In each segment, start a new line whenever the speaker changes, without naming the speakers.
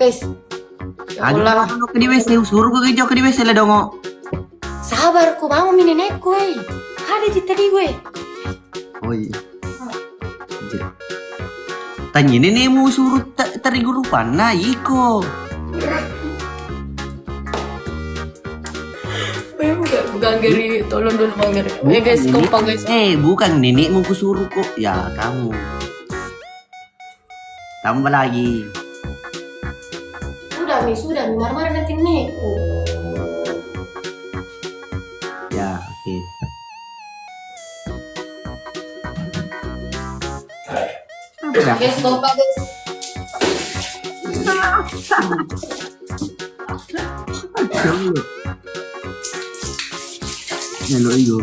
guys. Ya
Aduh,
Allah.
kalau ke di WC, suruh gue ke di WC lah dong.
Sabar, ku bangun ini nenek gue. Ada di tadi gue.
Oh iya. Tanya ini mau suruh tari guru panah iko.
Bukan Gary, tolong dulu Bang Gary. Guys, kompak guys.
Bukan nenek mau kusuruh kok. Ya kamu. Tambah lagi.
Sudah, marah-marah nanti nih.
Ya, oke.
Guys, kompak guys.
Halo iyo.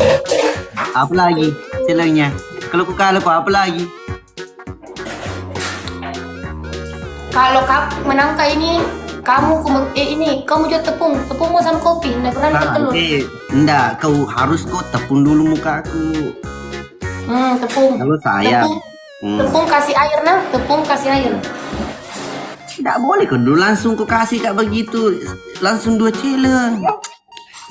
Apa lagi? Silangnya. Kalau apa lagi?
Kalau menangkah ini, kamu jual tepung mau sama kopi, nggak pernah jual telur.
Enggak, kau harus kok tepung dulu mukaku.
Tepung.
Kalau saya.
Tepung kasih air nah, tepung kasih air.
Tidak boleh kau dulu langsung kau kasih kayak begitu, langsung 2 challenge.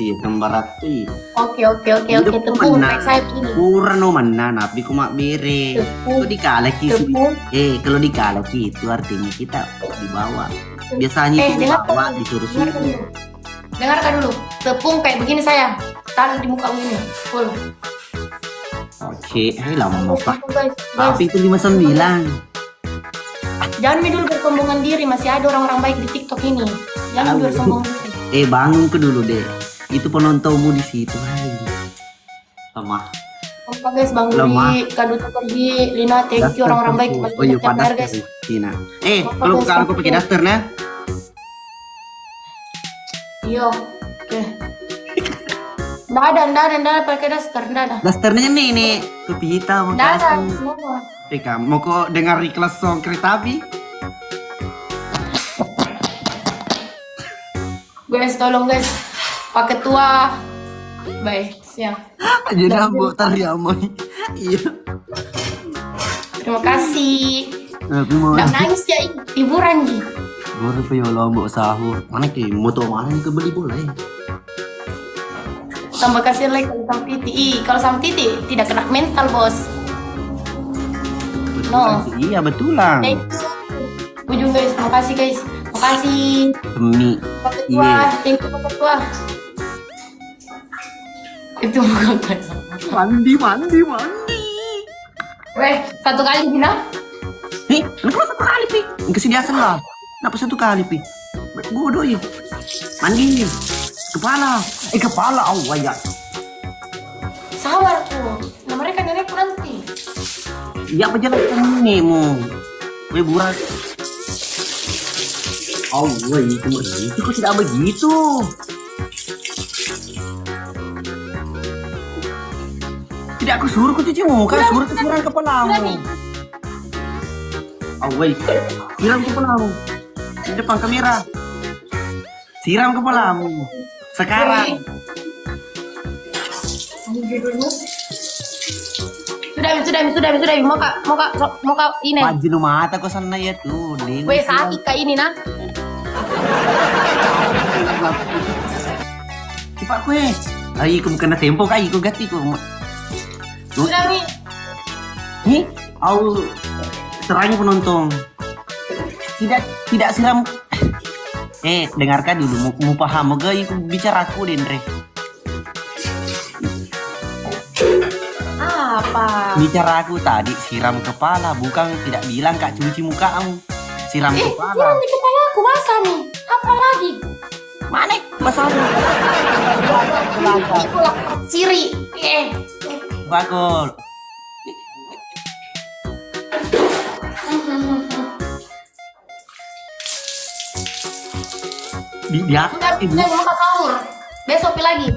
Iya, kembar aku.
Oke, tepung kayak saya begini.
Kurang no mana, tapi ku mak bere. Kalau dikalaki kalau dikalaki itu artinya kita dibawa. Biasanya itu dibawa disuruh suruh.
Dengarkan dulu, tepung kayak begini saya taruh di muka begini, full.
Oke, lama pak.
Guys.
Tapi itu 59.
Jangan dulu bersombongan diri, masih ada orang-orang baik di TikTok ini. Jangan bersombong diri.
Bangun ke dulu deh. Itu penontonmu di situ. Lama.
Kompak guys, Bang Duri, Kado pergi, Lina, thank you orang-orang baik.
Oh iya, panas guys. Tina. Kalau aku pakai daster nah.
Iya, oke. Nggak ada pakai daster, nggak ada.
Dasternya nih, kopi hitam.
Nggak ada.
Kamu mau kok dengar iklan song kereta api?
Guys, tolong guys, pakai tua. Baik, siang.
Jadi rambut tari amoy. Iya.
Terima kasih. Nggak nangis ya, hiburan ji.
Baru pe yo lombok sahur. Mana ki moto mana yang kebeli bola ya?
Tambah kasih like kalau sama Titi. Kalau sama Titi tidak kena mental bos. No.
Iya betulan.
Ujung guys, makasih guys. Makasih.
Demi.
Pakai tua, thank you pakai tua. Itu bukan kan.
Mandi.
Weh, 1 kali Bina.
Kenapa 1 kali pi? Kesediaan lah. Kenapa 1 kali pi? Bodoh ya. Mandi. Kepala. Oh ya.
Sabar tuh. Nah, mereka nenek nanti.
Ya penjelasan ini mu. Weh burak. Oh weh itu kok tidak begitu. Tidak aku suruh kau cuci muka, suruh siram kepalamu. Oh weh, siram kepalamu. Di depan kamera. Siram kepalamu. Sekarang.
Sudah. Mau kak ini.
Maju mata kau sana ya tuh.
Weh, sakit kak ini nah.
Cepat kue. Ayo kau kena tempo kak, kau ganti kau.
Sudah Mi.
Nih, aku serang penonton. Tidak siram. Dengarkan dulu, mau paham moga ikut bicara aku Dendre.
Apa?
Bicara aku tadi siram kepala, bukan tidak bilang kak cuci mukamu. Siram kepala.
Siram di kepala aku basah nih. Apa lagi?
Mana basah?
Siri.
Bagol. Di aku
Sudah mau ke sahur. Besok lagi.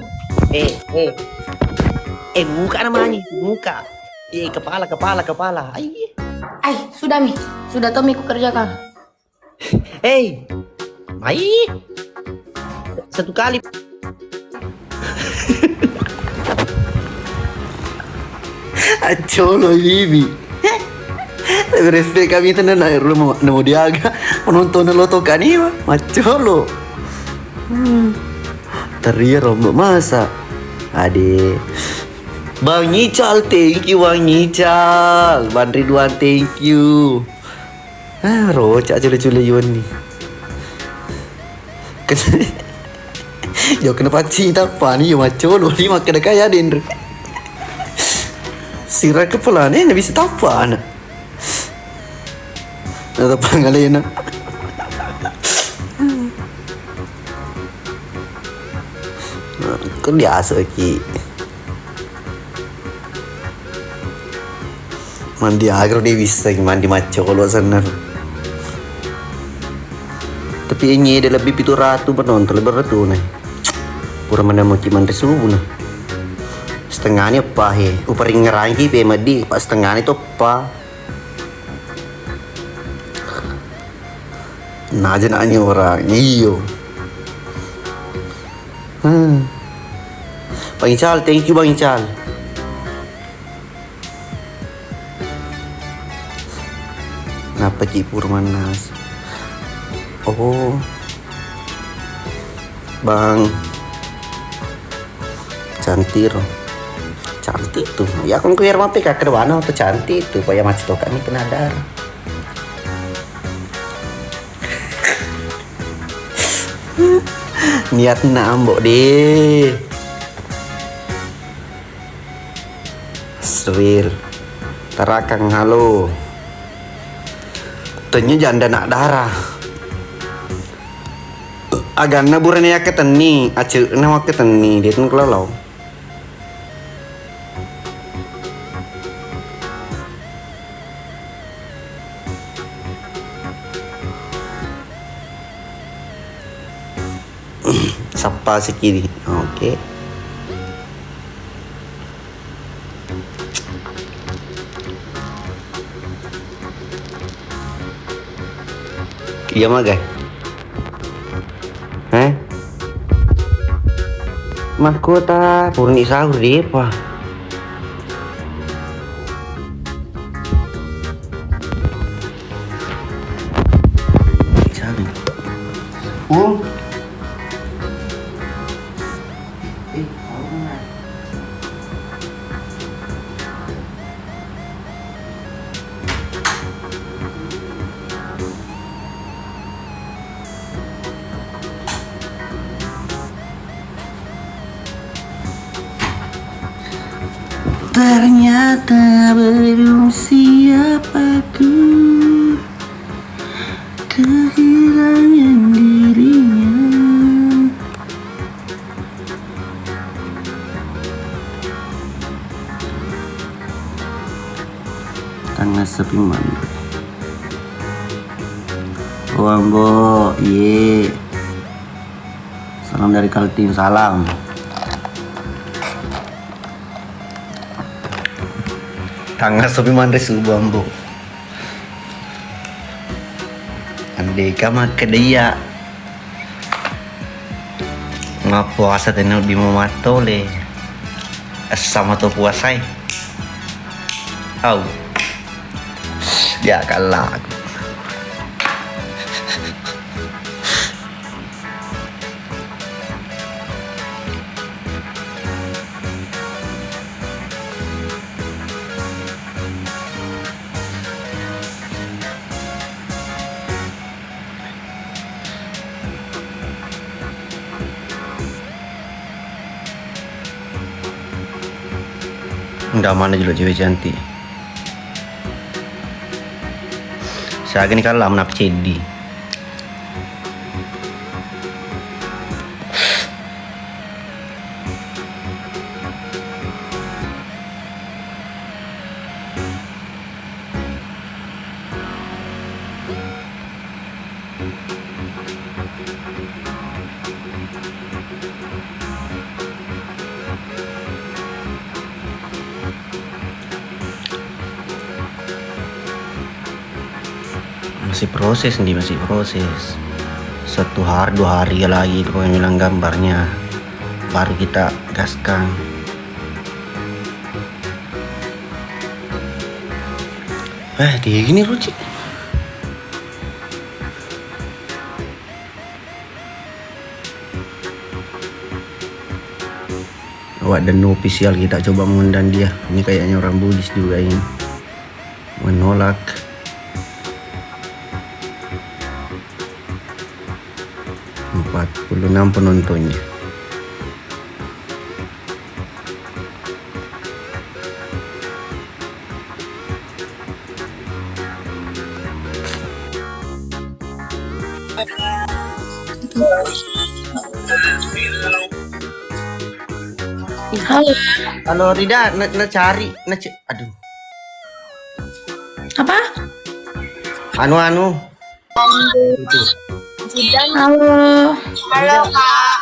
Muka namanya, muka. Kepala.
Sudah Mi. Sudah Tommy ku kerjakan.
Mai. 1 kali. Acolo Bibi.
Lebih respect kami itu nana lu mau diaga penonton lo tuh kan ini maco lo. Teriak rombak masa. Ade. Bang Ical, thank you Bang Ical. Bang Ridwan, thank you. Rocak cule-cule Yun nih. Yo kenapa cinta apa nih yo maco lo ni makan kaya den. Sira kepala ni bisa tapa anak. Ada pangalena. Kan biasa ki. Mandi agro dia bisa mandi maco kalau sana. Tapi ini dia lebih pitu ratu penonton lebih ratu nih. Pura mana mau cuman resubu nah. Setengahnya apa he? Uparing ngerangi pe madi pas setengahnya itu apa? Nah aja nanya orang iyo. Bang Ical, thank you Bang Ical. Kenapa Ki Purmanas? Oh, Bang cantik tuh. Ya aku kira mah PK kedua tuh cantik tuh. Paya macet tuh kan ini kena darah. Niat nambok deh. Seril. Tarakang halo. Tanya janda nak darah. Agana buran ya keteni, acil nama keteni dia tuh kalau Sapa si kiri, oke. Iya mah guys. Mahkota purni sahur di apa? Ternyata belum siap aku kehilangan dirinya. Tangga sepi mana? Oh Ambo, iye. Salam dari Kaltim, salam. Tangga sepi mana subuh Ambo. Andeka mah kedaya. Nga puasa tenau di mamatole. Sama to puasai. Au. Dia kalah. Enggak mana juga cewek cantik. Saya gini kan lam nak cedi. Masih proses nih, masih proses. 1 hari 2 hari lagi itu pengen bilang gambarnya, baru kita gaskan. Dia gini Roci. Awak dan official kita coba mengundang dia. Ini kayaknya orang Buddhis juga ini. Menolak. Empat 46 penontonnya.
Halo.
Halo Rida, cari, aduh.
Apa?
Anu. Itu.
Halo.
Halo kak.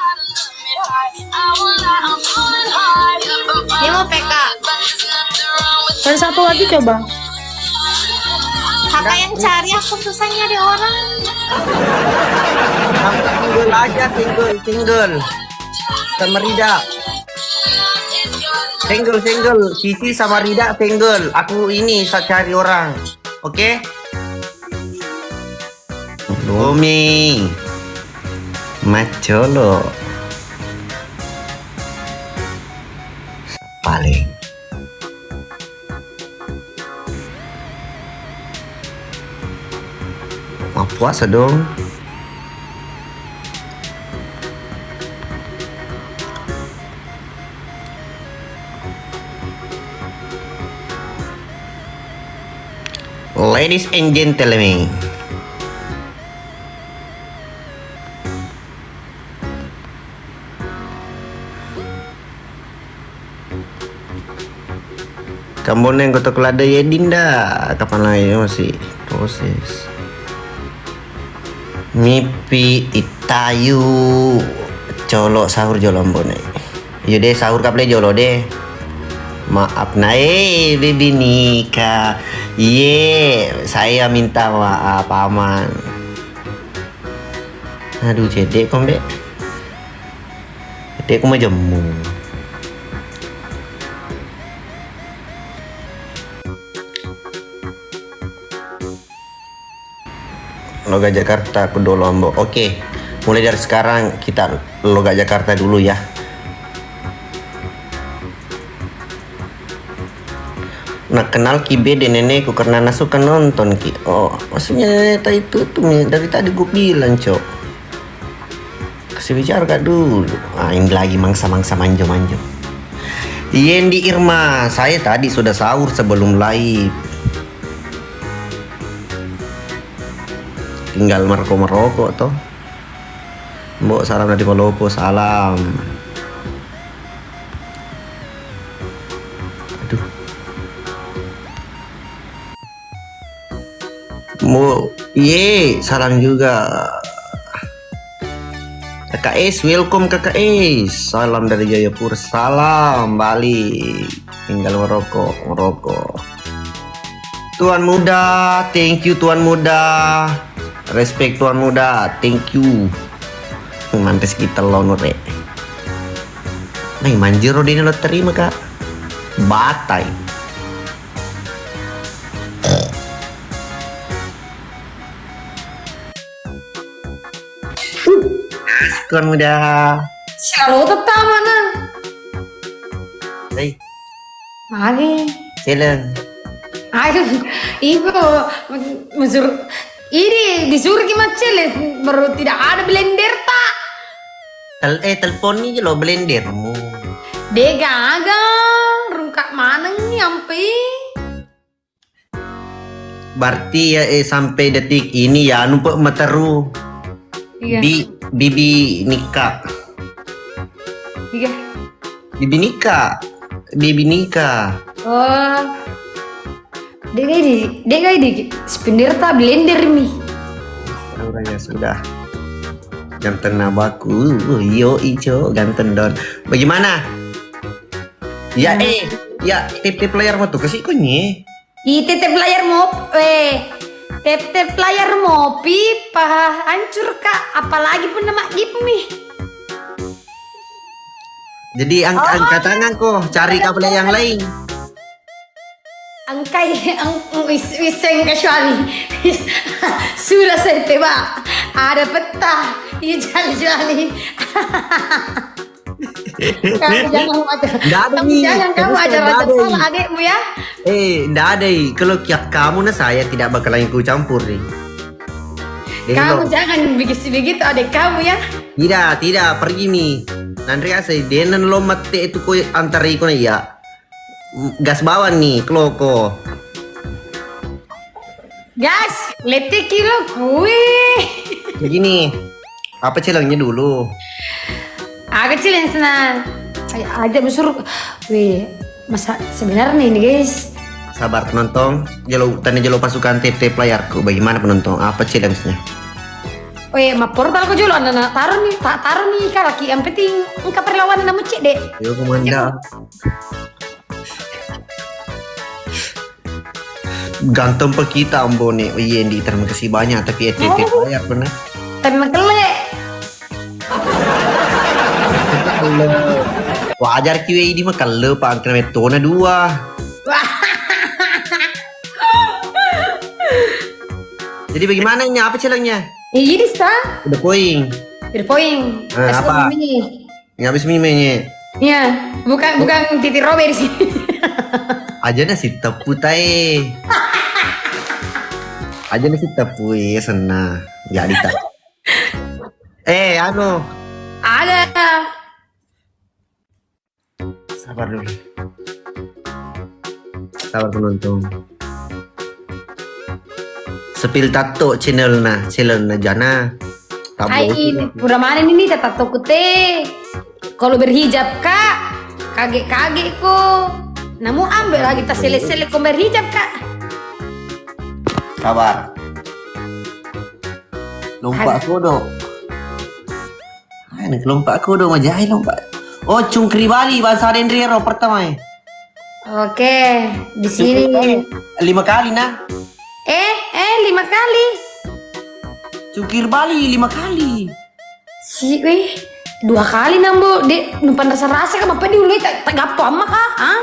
Dia mau PK.
Dan satu lagi coba.
Kakak yang cari, aku susah nyari orang.
Single aja, single. Sama Rida. Single. Cici sama Rida single. Aku ini cari orang. Oke? Bumi. Macolo. Paling. Mau puasa dong. Ladies and gentlemen, kamu neng kotak lada ya Dinda, kapan lagi masih proses. Mipi itayu colok sahur jolom bone. Yo deh sahur kaple jolo deh. Maaf baby nikah. Saya minta maaf paman. Aduh cedek kombe. Cedek mau jemu. Loga Jakarta ke Lombok. Oke. Mulai dari sekarang kita Loga Jakarta dulu ya. Nak kenal Ki Bede nenekku karena suka nonton Ki. Oh, maksudnya nenek itu tuh dari tadi gue bilang, Cok. Kasih bicara kak dulu. Ini lagi mangsa-mangsa manjo-manjo. Yendi Irma, saya tadi sudah sahur sebelum live. Tinggal merokok toh. Mbok salam dari Palopo, salam. Aduh. Salam juga. Kakak Es, welcome Kakak Es. Salam dari Jayapura, salam balik. Tinggal merokok. Tuan muda, thank you Tuan muda. Respect Tuan muda, thank you. Mantes kita lonor re. Manjiro dini lo terima kak. Batai. Tuan muda.
Selalu tetap mana?
Hey,
Mari.
silang.
Ayo, ibu mesur. Ini disuruh gimana celes baru tidak ada blender tak?
Telepon ini lo blendermu.
Dega rungkak mana nih sampai?
Berarti ya sampai detik ini ya numpuk meteru.
Iya.
Bibi nikah.
Iya.
Bibi nikah.
Oh. Dega di spender tak blender mi.
Orangnya sudah ganteng nabaku. Yo ijo ganteng don. Bagaimana? Ya ya tip layar mau tuh kasih kunyi.
Tep layar tep layar mopi hancur kak, apalagi pun nama mi.
Jadi angkat tangan kok, cari kabel yang lain.
Angkai ang wiseng kecuali sudah saya tebak ada peta iya jali kamu jangan
Nggak ada nih.
kamu
Terus
ajar
nggak ada
salah
nih.
adikmu ya.
Nggak ada. Kalau kamu nah saya tidak bakalan ikut campur nih.
Kamu jangan begitu adik kamu ya.
Tidak, pergi nih. Nanti saya denan lo mati itu kau antar ikut ya. Gas bawah nih, kloko.
Gas, letik kilo kue.
Begini, apa celangnya dulu?
Aku kecil yang senang. Ada musuh. Wih, masa sebenarnya ini guys.
Sabar penonton. Tanya jelo pasukan TT playerku. Bagaimana penonton? Apa challenge-nya?
Weh, ma portal ko julo anak taruh nih kalaki. Yang penting engkau perlawanan namu cek dek.
Yo komanda. Gantung pe kita ambone. Oh iya, Indi, terima kasih banyak. Tapi TT player bener.
Tapi makelek.
Wajar QA di mah kalau pak angkana metona 2. Jadi bagaimana ini? Apa celangnya?
Ini sa.
Udah poin.
Berpoin.
Apa? Nggak habis mimenya.
Ya, bukan Titi Robert sih.
Aja nasi tepu tae. Aja nasi tepu ya sana. Jadi tak. Anu.
Ada.
Sabar dulu. Sabar penonton. Sepil tato channelnya jana.
Hai, udah mana ini tetap tokute. Kalau berhijab kak, kaget kok. Namu ambil lagi tas sele kau berhijab kak.
Sabar. Lompat kodok. Ini lompat kodok majai lompat. Oh, cungkri Bali bahasa Dendriero pertama ya.
Oke, di sini.
5 kali nah.
5 kali.
Cungkir Bali 5 kali.
Wih, 2 kali nambu. Dek, numpan rasa kan apa dulu tak gapo ama kah? Ah?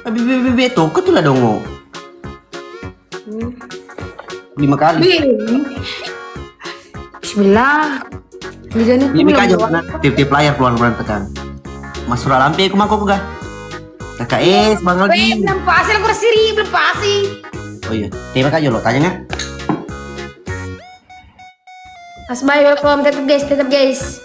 Bebe toko tuh lah dong. 5 kali.
Bismillah.
Ini aja karena tip-tip layar keluar tekan. Mas Surah Lampe aku mako ga? KKS Bang Aldi.
Belum pasti aku resiri, belum pasti.
Oh iya, terima kasih lo tanya nggak?
Mas bye, welcome tetap guys.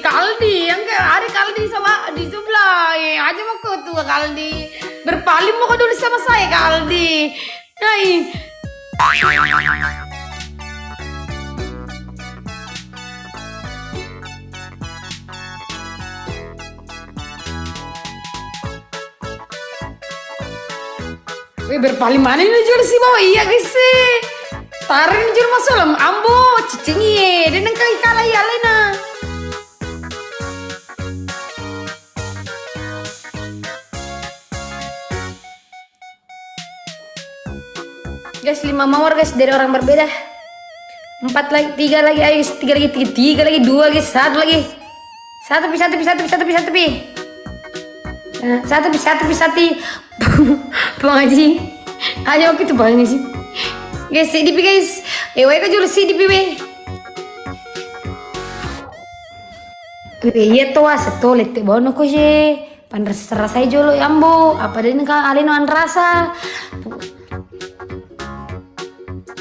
Kaldi, yang ada Kaldi sama di sebelah. Aja mau ke tuh Kaldi. Berpaling mau dulu sama saya Kaldi. Hai. Wih, berpaling mana ini jual sih bawa iya guys sih. Tarik ini jual masalah ambo cicingi dan nengkai kalah ya lena. Guys, 5 mawar guys dari orang berbeda. 4 lagi, 3 lagi, ayo 3 lagi, 2 guys, 1 lagi. Satu pi. Bang Haji. Ayo kita Bang Haji. Guys, CDP guys. Wae ka julu CDP we. Iya tuh seto lete bono ko je. Pandras rasai jolo ambo. Apa din ka alino an rasa.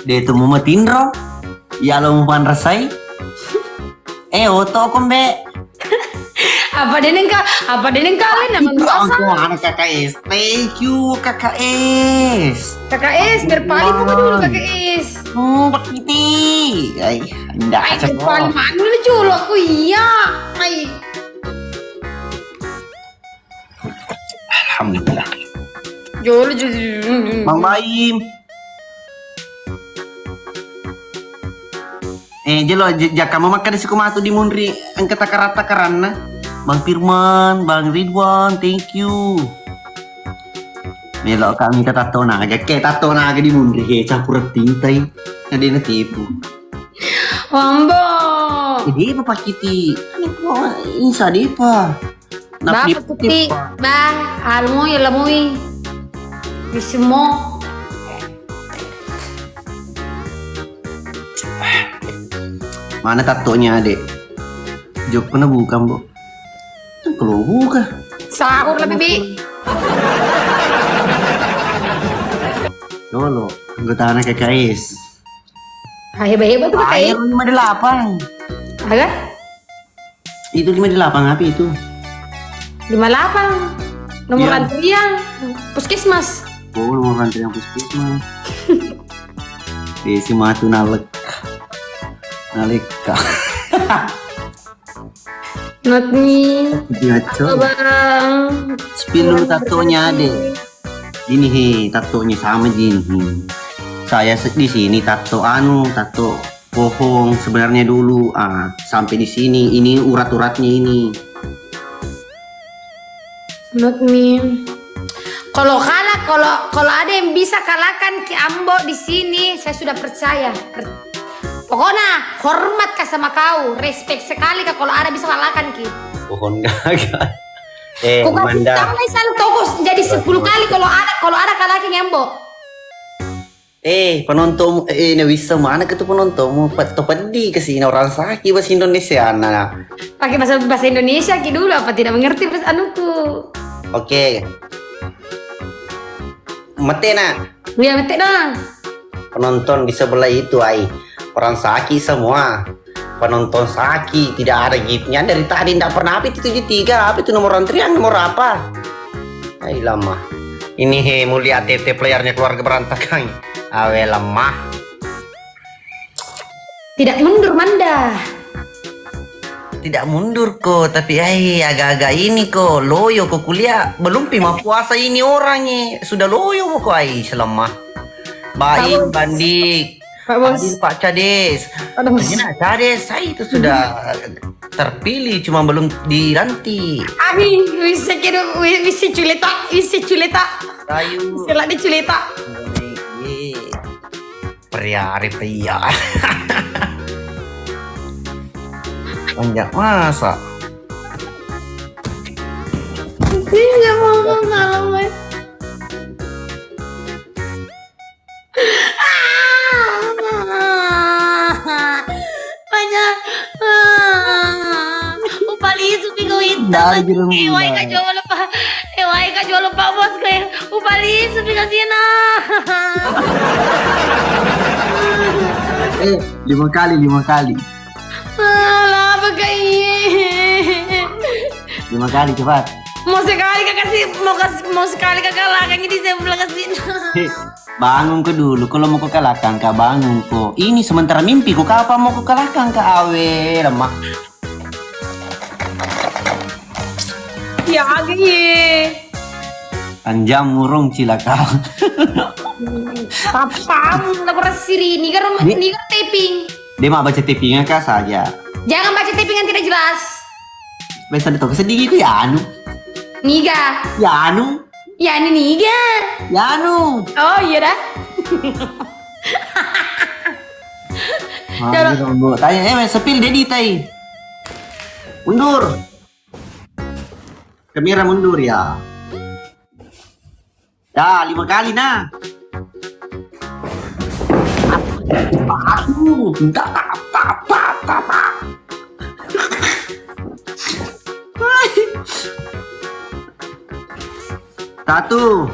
Dia itu mau matindro. Ya lo mau rasai. Oto kombe.
Apa din ka alin naman rasa.
Aku anak KKS. Thank you KKS.
KKS berpaling mo dulu KKS.
Bakiti. Ay, anda
Ay,
aja
berpaling mana lu jolo aku iya. Ay.
Alhamdulillah.
Jolo.
Mang Baim. Jelo jaka mau makan di sukumatu di Munri angkat takaran na. Bang Firman, Bang Ridwan, thank you. Melo kami tato na aja di Munri campur tintai. Ada na tipu.
Wambo.
Jadi apa Pak Kiti? Ini kok insya depa.
Bah, putih. Bah, almoy, lamoy. Bismo.
Mana tatonya adek? Jok pernah bukan, Bu? Kalau buka.
Sahur lah, Bibi.
Dolo, anggota anak KKS.
Hebat-hebat tuh
Air
kayak.
58.
Agak?
Itu 58 apa itu?
58. Nomor
Iya.
antrian. Puskesmas.
Oh, nomor rantai yang puskesmas. Desi matu nalek. Naleka.
Not me.
Ngaco.
Bang.
Spill dulu tatonya adek. Ini he, tatonya sama gini. Saya di sini tato tato bohong sebenarnya dulu. Sampai di sini. Ini urat-uratnya ini.
Not me. Kalau kalah, kalau ada yang bisa kalahkan Ki Ambo di sini, saya sudah percaya. Pokoknya hormat kah sama kau, respect sekali kah kalau ada bisa kalahkan Ki.
Pohon gagal.
Kau kasih
Manda.
tahu selalu togos jadi 10 kali kalau ada kalahkan Ambo.
Penonton, na bisa mana ke tu penonton mo patopadi kasi orang sakit bahasa Indonesia na.
Pakai bahasa Indonesia Ki dulu apa tidak mengerti bahasa anuku.
Oke. Mate na.
Ya betul dah.
Penonton di sebelah itu orang sakit semua. Penonton sakit, tidak ada giftnya dari tadi tidak pernah apa itu 73, apa itu nomor antrian nomor apa? Lama. Ini mau lihat TT playernya keluarga berantakan. Awe lemah.
Tidak mundur Manda.
Tidak mundur kok, tapi agak-agak ini kok loyo kok kuliah. Belum pima puasa ini orangnya sudah loyo kok selemah. Baik Bandik.
Pak Bos.
Adil Pak Cades.
Ada Bos.
Nah, Cades, saya itu sudah terpilih cuma belum dilantik.
Ami, wisi kira wisi culeta.
Ayo.
Sila di culeta.
Pria. Banyak masa.
Tidak mau ngalamin. Banyak. Upali supi ko
Dari
ito.
jeruk
Iway
bulan.
ka jolo pa bos kayo. Upali supi kasi na.
5 kali.
Alah, bagay.
5 kali cepat.
Mau sekali ka kalahkan ini saya bilang kasi na.
Bangun ke dulu, kalau mau ke kalahkan kak bangun kok. Ini sementara mimpi kok kapan mau ke kalahkan kak awe lemah.
Ya agay.
Anjam murung cilaka.
Papam, lapor siri. Nigar taping.
Dia mau baca tipingnya kak saja.
Jangan baca taping yang tidak jelas.
Biasa itu kesedih ku ya anu.
Niga.
Ya anu.
Ya ini Niga.
Ya anu.
Oh iya dah.
Tanya sepil dedi tai. Mundur. Kamera mundur ya. Dah 5 kali nah. Aduh, tak. Satu.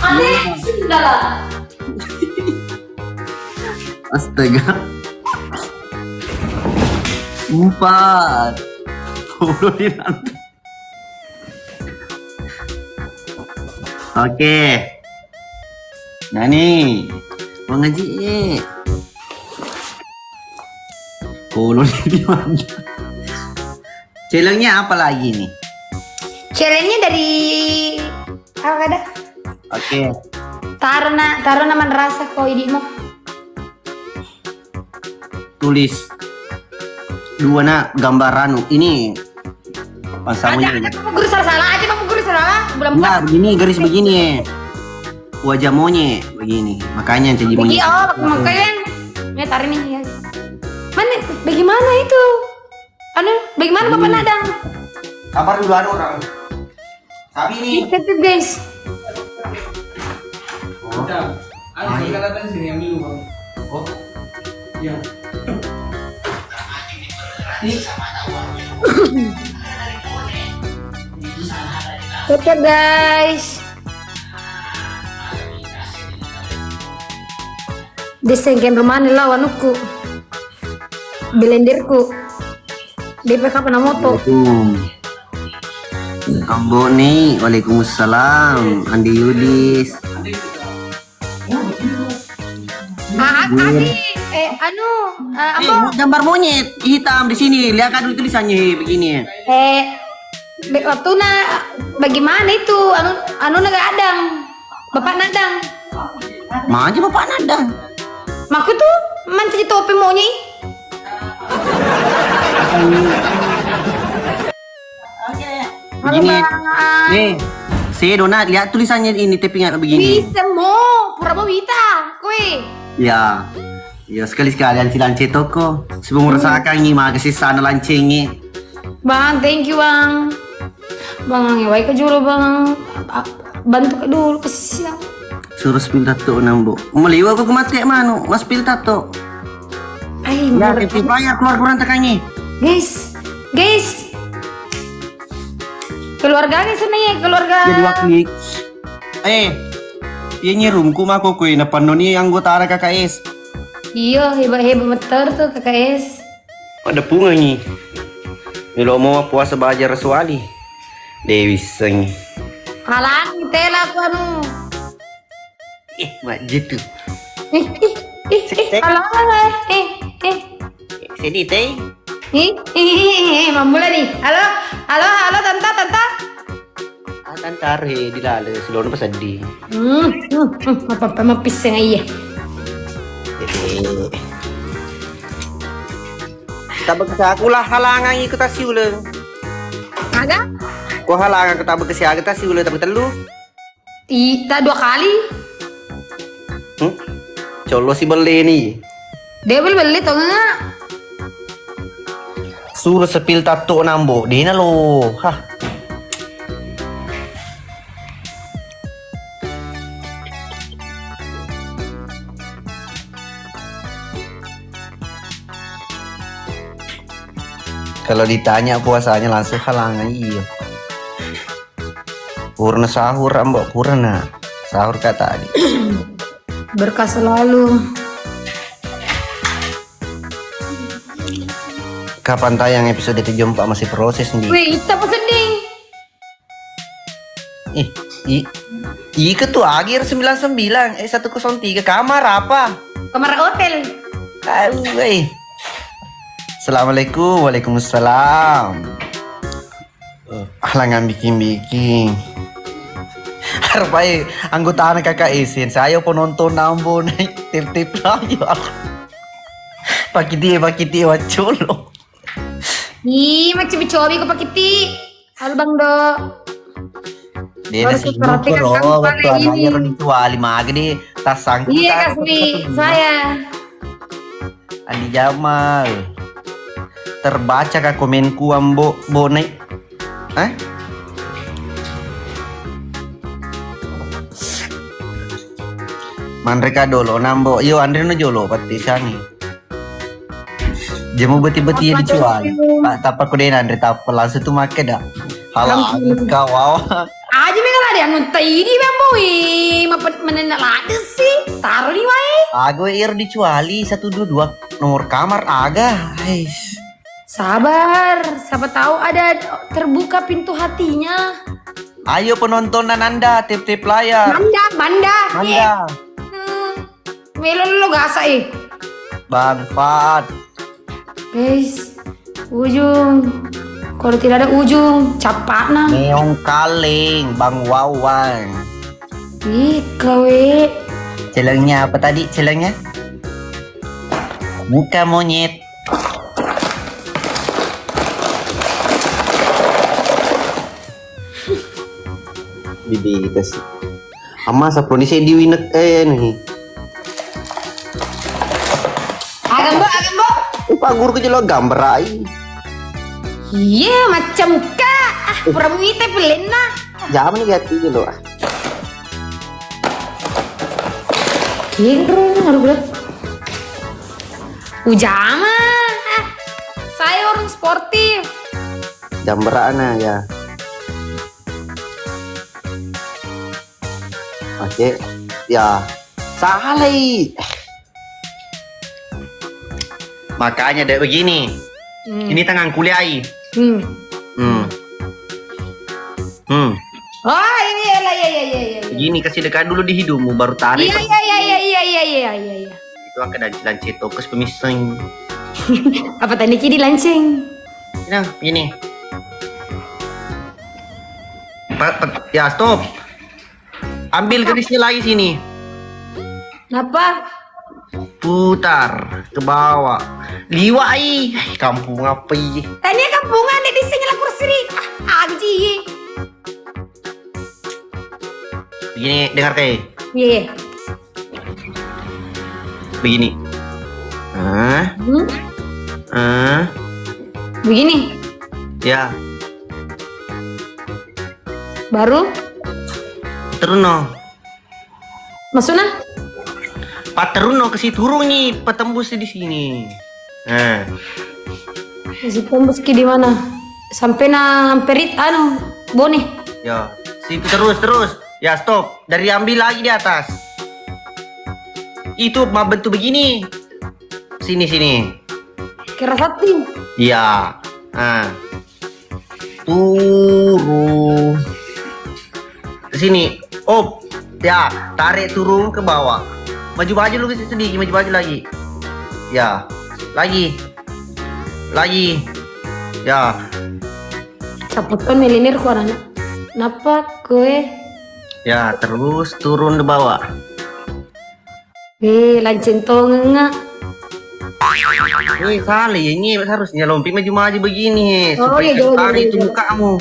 Aneh, sudah lah.
Astaga. 4. Oke. Nah nih, mau ngaji. Kolon di mana? Challenge-nya apa lagi nih?
Challenge-nya dari apa ada?
Oke.
Taruh nama rasa kau ini mau.
Tulis 2 gambar anu. Ini pasamunya.
Ada guru salah aja, Bang guru salah. Belum
Enggak,
pas.
begini garis begini. Wajah monyet begini. Makanya jadi
Bagi
monyet.
kalian. Ya taruh nih ya. Mana? Bagaimana itu? Anu, bagaimana Bapak Nadang?
Kabar dulu ada orang. Sabi ini.
Tetep guys.
Ada segalatan sini yang dulu bang.
Oh,
Iya.
Tetep guys. Desengken rumah nih lah wanuku. Blenderku. DPK pernah moto.
Assalamualaikum. Ambo nih, waalaikumsalam. Andi Yudis.
Adi, Ambo.
Gambar monyet hitam di sini. Lihat kan dulu tulisannya begini.
Waktu bagaimana itu? Anu naga adang. Bapak nadang.
Mana bapak nada?
Maku tuh manci topi monyet.
Begini. Nih, saya Donat lihat tulisannya ini tapi nggak begini.
Bisa mo, pura Wita, kue.
Ya, ya sekali-sekalian si lance toko. Sebelum merasakan ini mah kasih sana lancengnya.
Bang, thank you bang. Bang, ngewai ke juru bang. Bantu ke dulu ke siang.
Suruh spill tato nambo. Meliwa aku kemati mano, mas spill tato.
Ay,
Ya,
murah.
tapi banyak keluar takannya.
Guys. Keluarganya sebenarnya keluarga.
Jadi waktu ini roomku mah kok na panoni anggota ara KKS.
Iya, hebat betul tuh KKS.
Ada bunga nih. Milo mau puasa bajar rasuali. Dewi seng.
Halang tela aku anu.
Mak gitu.
Halang.
Sedih teh.
Mamula nih. Halo tante.
Tantar di lalu sebelum pas sedih.
Apa mapiseng aja.
Jadi tabak kasi aku lah halangan ikut tasi ulang.
Agak?
Ko halangan ketabak kasi aku tasi ulang tapi telu.
Kita 2 kali.
Colo si beli nih.
Dia beli tuh enggak?
Suruh sepil tato nambo, di na lo. Hah. Kalau ditanya puasanya langsung halangan iya. Purna sahur ambok purna. Sahur kata tadi.
Berkah selalu.
Kapan tayang episode 74 masih proses nih.
Wih, kita peseding.
Ika tuh akhir 99 103 kamar apa?
Kamar hotel.
Weh. Assalamualaikum, waalaikumsalam. Halangan bikin. Harpai anggota anak kakak isin. Saya penonton nambo naik tip layar. Pakiti wacolo.
Ih, macam cobi ko pakiti. Halo Bang Do.
Dia
Harus
nasi
diperhatikan
buku
kamu
loh,
pada
waktu
ini.
anaknya ritual mage di tas sangkutan.
Iya Kasmi, saya.
Andi Jamal. Terbaca kah komenku ambo bonek? Hah? Mandreka dolo nambo. Yo Andre no jolo pati sangi. Jamu beti-beti dijual. Pak tapak kudain Andre tapak langsung tuh make dah. Halah kau awak.
Aja mereka ada yang nonton ini bambu. Menenak lada sih. Taruh di wae.
Aku ir dicuali 122 nomor kamar aga. Ais.
Sabar, siapa tahu ada terbuka pintu hatinya.
Ayo penontonan Anda tip-tip layar.
Manda.
Anda.
Melo lo gasa
Bang Fat.
Guys, ujung. Kalau tidak ada ujung, capak nah.
Meong Kaleng, Bang Wawan.
Ih, kowe.
Celengnya apa tadi? Celengnya? Muka monyet.
Bibi kasih. Ama sa pro ni saya diwinek nih.
Agam bo.
Pak guru ke jelo gambar ai.
Iya, macam kak. pura mite pelena.
Jangan lihat ini loh.
Kiro, harus berat. Ujama. Saya orang sportif.
Jam berana ya. Oke, ya salah.
Makanya dek begini. Ini tangan kuliah.
Hmm. Oh ini ya.
Begini kasih dekat dulu di hidungmu baru tarik.
Iya.
Itu akan lancet tokus pemiseng.
Apa tadi kini lanceng?
Nah, begini. Ya stop. Ambil garisnya lagi sini.
Kenapa?
Putar ke bawah. Liwai. Kampung apa ini?
Tadi kampungan di sini lah kursi. Aji.
Begini, dengar kayak.
Iya.
Begini.
Begini.
Ya.
Baru
Teruno.
maksudnya?
Pateruno ke situ turun nih, petembus di sini. Nah,
Masih tembus ke di mana? Sampai na hamperit bone.
ya. Situ terus. Ya stop. Dari ambil lagi di atas. Itu mah bentuk begini. Sini.
Kira satu.
Iya. Nah. Turun. Ke sini. Op. Ya, tarik turun ke bawah. Maju lu sedikit, maju lagi. Ya. Lagi. Ya.
Caputan melinir ku anak. Napa gue?
Ya, terus turun ke bawah.
Lancen tonga.
Salah ya, ini harusnya lompi maju begini.
Oh,
Supaya
iya, jauh,
tarik itu
jauh.
mukamu.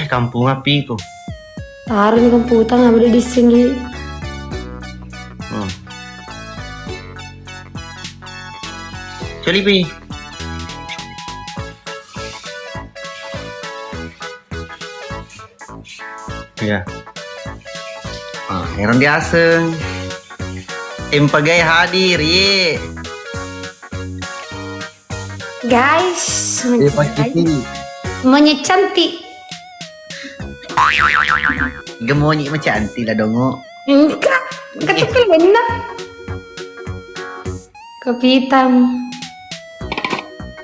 Kampung api itu.
Taruh nih komputer nggak boleh di sini.
Celipi. Ya. Heran diaseng. Empagai hadir, ye.
Guys, cantik.
Gemonyi mah cantik lah dongo.
Enggak, ketukil benar. Kopi hitam.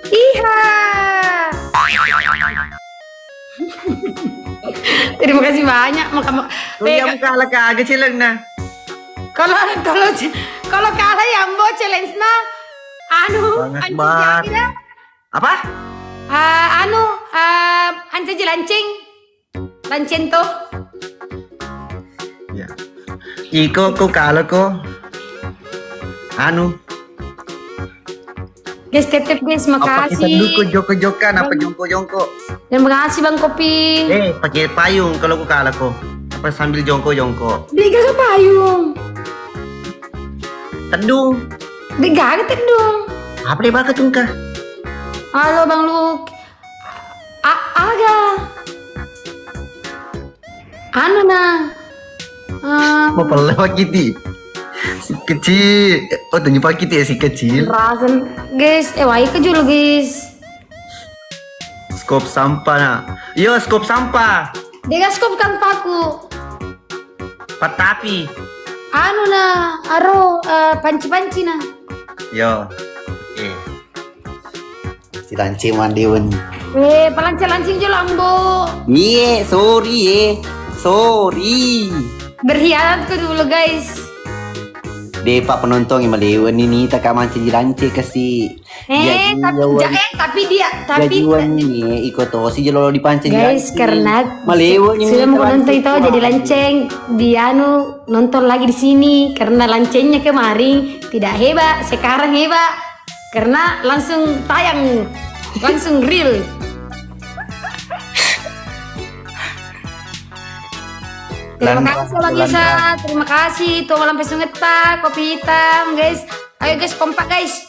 Iha. Terima kasih banyak
Tuh yang kalah kagak cileng nah.
Kalau kalah ya Ambo challenge na
Banget banget.
dah.
Apa?
Anja lanceng tuh.
Ya. Iko kalah ko.
Guys, tetep guys,
Apa kita dulu
makasih.
joko-jokan apa jongko-jongko?
Terima kasih Bang Kopi.
Pakai payung kalau ku kalah ko. Apa sambil jongko-jongko?
Bega ke payung.
Tedung.
Bega ke tedung.
Apa dia bakat tungkah?
Halo Bang Luk. Aga.
Mau pala pakiti. Si kecil. Oh, tanya pakiti ya si kecil.
Rasen guys, wai ke julu guys.
Skop sampah nah. Yo, skop sampah.
Dega skop kan paku.
Patapi.
Panci-panci na.
Yo.
Si lancing mandiun.
Palancing julu Ambo.
Iya, sorry.
Berkhianat ke dulu guys.
Pak penonton yang melewan ini tak mancing dilancing kasih.
Tapi
Gajuan nih ikut tosi jelo dipancing
guys, karena
malewan
sudah mau nonton itu jadi lanceng. Dia nonton lagi di sini karena lancengnya kemarin tidak hebat, sekarang hebat karena langsung tayang, langsung real. Terima kasih Bang Isa, terima kasih tuh lampe sungeta, kopi hitam guys. Ayo guys, kompak guys.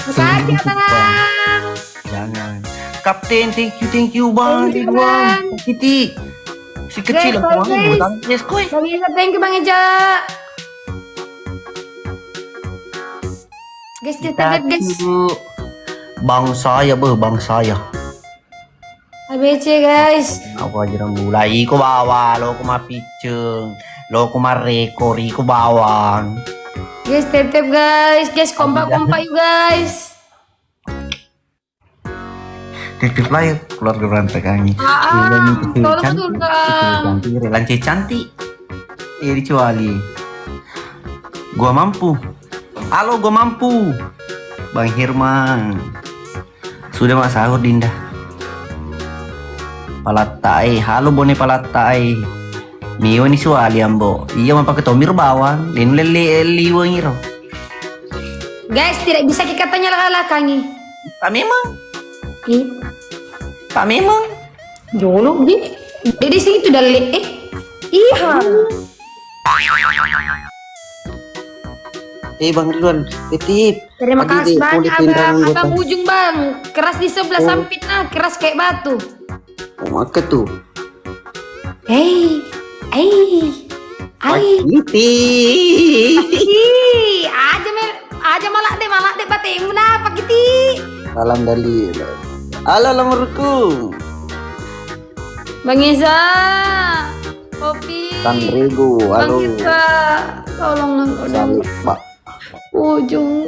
Makasih abang.
Jangan. Kapten, thank you bang.
Thank you,
Ridwan.
Bang.
Kiti. Si kecil
Guys,
aku
guys.
bang. Yes, koy.
Bang Iza, thank you Bang Eja. Guys, kita lihat guys.
Bang saya bang saya.
ABC guys.
Aku aja orang mulai ko bawa lo ko mapiceng lo ko mareko ri ko bawang.
Guys, tap guys. Guys, kompak-kompak yuk guys.
Titip lah ya keluarga berantai kami.
Tolong betul Kang.
Lance cantik. Dicuali. Gua mampu. Halo, gua mampu. Bang Hirman. Sudah mas sahur Dinda. Palatai. Halo Bone Palatai. Mio ni suali ambo. Iya mampa ketomir bawang. Lin lele wangiro.
Guys, tidak bisa kita tanya lah kangi.
Tak memang.
Eh,
Tak memang.
jolo di sini tuh dari iya.
Bang Ridwan, titip.
Terima
Tadi
kasih
di
banyak
kulit
abang.
pindahan gua,
Abang
Bang.
ujung bang. Keras di sebelah sampit nah, keras kayak batu.
Oh, maka tuh.
Hey,
Kiti.
Ih, aja malak deh batemu nah Pak Kiti.
Salam dari halo lamurku.
Bang Iza, kopi.
Sanrego,
Bang
halo.
Iza, tolong
Salut, Pak.
ujung.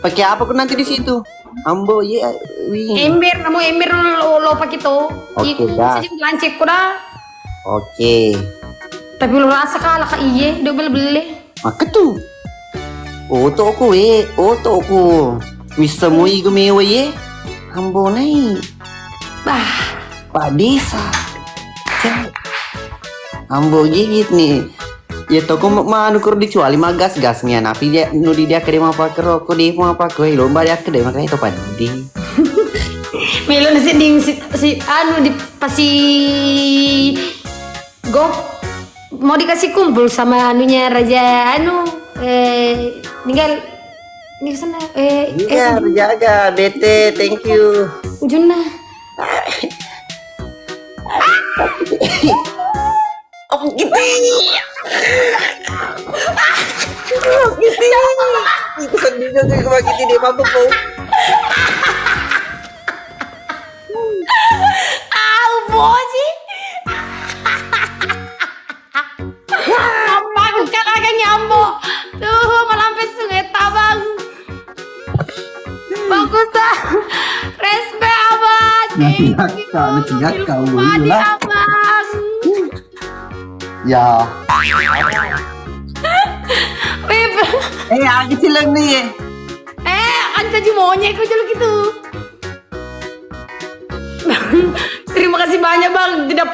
Pakai apa pun nanti di situ? Ambo ya,
Ember, kamu ember lo Pak Kito.
Oke,
Iku
dah.
saja lancek ko dah.
Oke.
Tapi lo rasa kalah ka iye, double beli.
Maka tuh. Oto ko oto ko. Bisa mo gumewa ye. Ambo nai.
Bah,
Pak Desa. Cek. Ambo gigit nih. Ya toko manu kur dicuali magas-gasnya napi dia nudi dia kede apa keroko di mau apa kue lomba dia kede makanya itu pandi.
Melo na si anu di pasi go mau dikasih kumpul sama anunya Raja anu tinggal ini sana
Iya, jaga DT, thank you.
ujungnya
Oh gitu. Itu sedih juga kalau gitu dia mabuk kau.
boji apa aku kan nyambo tuh malah sampai sungai tabang bagus dah respect abang
Nanti kau
Madi abang
Ya.
Beb
Agak silang nih.
kan saja monyet kau jalan gitu terima kasih banyak bang tidak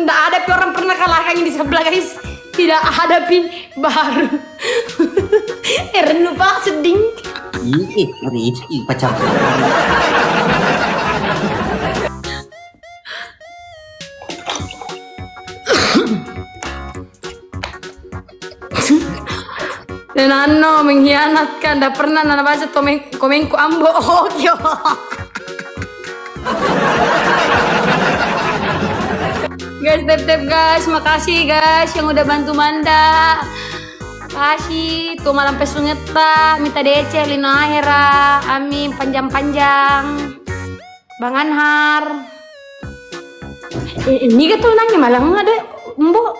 ada orang pernah kalahkan di sebelah guys tidak hadapi baru Renu pak seding
Rizky pacar.
dan Nano mengkhianatkan tidak pernah Nana baca komenku ambo yo guys tap guys makasih guys yang udah bantu Manda kasih tuh malam pesungeta minta DC Lina Ahera amin panjang-panjang Bang Anhar ini kan tuh nanya malah nggak ada mbok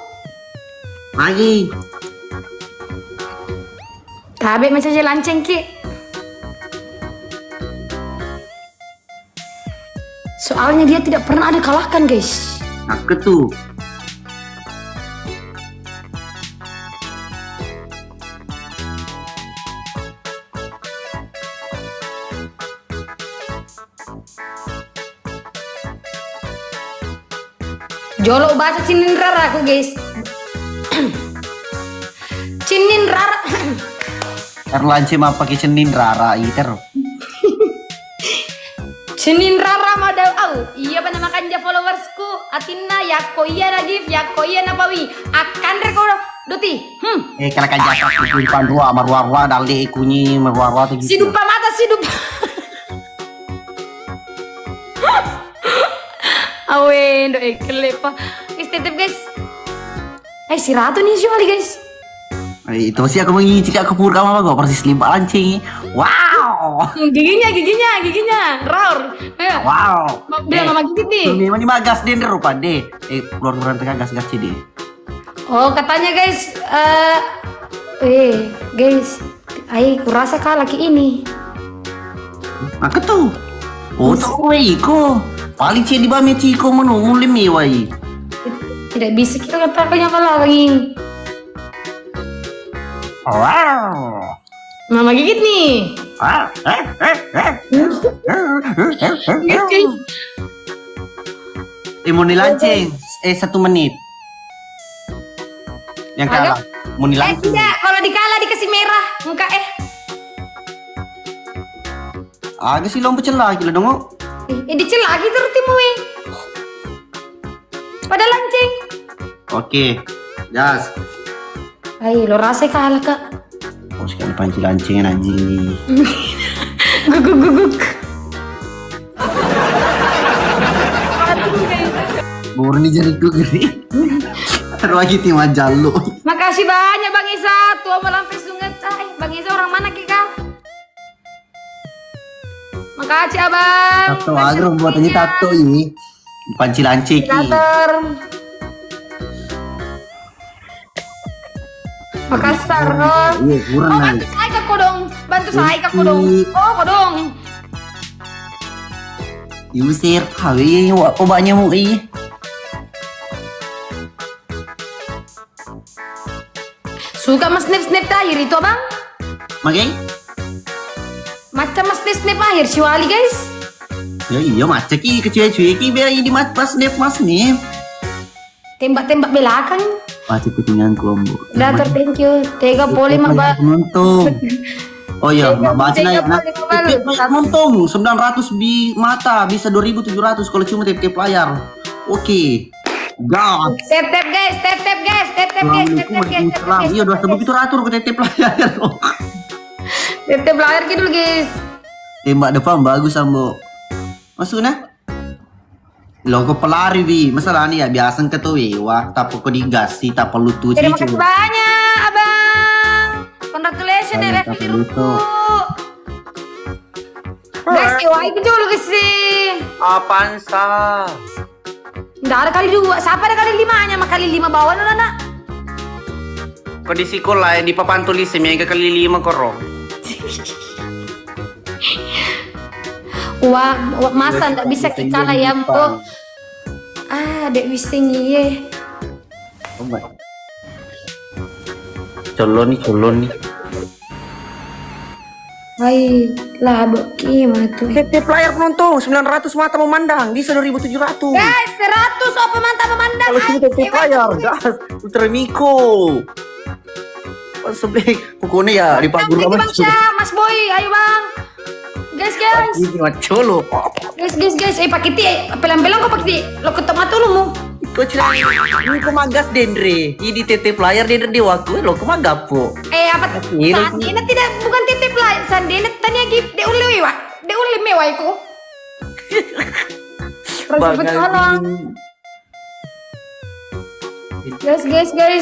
Lagi.
tabe macam je lanceng ki soalnya dia tidak pernah ada kalahkan guys
Aku tuh.
Jolo baca Cinin Rara aku guys. Cinin Rara.
Erlance mah pakai cenin rara iter.
Senin Rara Madau. Iya apa nama kanja followersku. Atina Yako iya Nagif, Yako iya Napawi. Akan rekodo Doti.
Kala kajak aku pandua marwarwa dalde ikunyi marwarwa tu
Si dupa mata si dupa. Awen do kelepa. Guys, tetep guys. Si Ratu nih Syuali guys.
Itu sih aku mengici ke pur kamu apa persis limpa lancing. Wow.
Giginya. Raur. Ayo.
Wow.
Bilang mama gigit nih.
Memang ini mah gas den rupa deh. Keluar tengah gas-gas sih.
Oh katanya guys, guys, kurasa kah laki ini.
Aku tuh. Oh tuh ko. Paling cie di bame ciko menunggu limi wai.
Tidak bisa kita katakannya kalah lagi.
Wow.
Mama gigit nih. Guys.
Mau dilancing. 1 menit. Yang kalah. Mau dilancing.
Tidak, kalau dikalah dikasih merah muka
Agak sih lompat celah gila dong.
Dicela gitu rutimu pada lancing.
Oke. Jas.
Lo rasa kalah kak.
Oh sekali panci lancingin anjing.
Guguk.
Murni jadi gugri. Terus lagi timah jalu.
Makasih banyak Bang Isa. Tua melampai sungai. Bang Isa orang mana kika? Makasih abang.
Tato agro buatannya tato ini. Panci lancing.
Kater. Makassar.
Iya, kurang
bantu saya ke kodong. Oh kodong.
Usir kawin apa banyak mu
Suka mas snap air itu abang?
Makai?
Macam mas snap air Syuali guys.
Ya iya macam ki kecil-kecil ki biar ini mas snap nih.
Tembak-tembak belakang.
Pasti ketinggalan kombo.
Dator thank you. 35 mbak.
Penonton. Oh iya, baca ya. Untung 900 di mata bisa 2.700 kalau cuma tip layar. Oke. God.
Tap guys.
Iya udah sebut itu ratur ke tip layar.
Tap layar gitu guys.
Tembak depan bagus ambo. Masuk nah. Logo pelari bi, masalah nih ya biasa ketui. Wah, tak perlu digas sih, tak perlu tuh.
Terima kasih banyak, abang. Congratulations ya level biruku. Guys, itu dulu guys sih.
Apaan sa?
Nggak ada kali 2. Siapa ada kali 5-nya? Mah kali 5 bawah nona nak.
Kok di sekolah di papan tulis yang kali 5 korong.
Wah, masa nggak bisa kita lah ya, Mbok. Dek wising iye.
Colon nih.
Hai, lah boki mana tuh?
Tip layar penonton 900 mata memandang bisa 2.700.
Guys, 100 apa mantap memandang.
Kalau cuma tip layar, gas. Ultra Miko. Sebelah pokoknya ya di Pak Guru
Bang Syah, Mas Boy, ayo Bang. Guys.
Ini macolo.
Guys. Pakiti, pelan-pelan kok pakiti. Lo ketok mata lu mu.
Kau cerita ini kau magas Dendre. Ini titip layar Dendre di waktu lo kau magapo.
Apa? Sandina tidak bukan titip layar. Sandina tanya gip de ulewi wa. De ule mewah iku. Guys,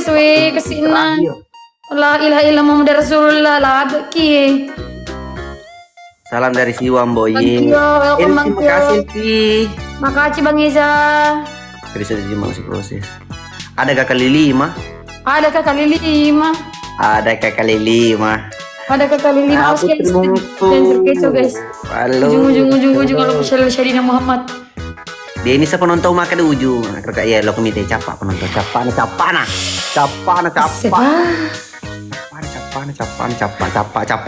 we kesina. La ilaha illallah Muhammad Rasulullah lah beki.
Salam dari Siwam Boy.
Terima
kasih.
Makasih Bang Iza.
Bisa masih proses. Ada kali 5?
Ada kali 5.
Ada kali 5.
Ada kali 5 guys.
Halo.
Ujung kalau Syarina Muhammad.
Dia ini siapa nonton makan di ujung. Kakak ya lo kemite capak penonton capana. Capa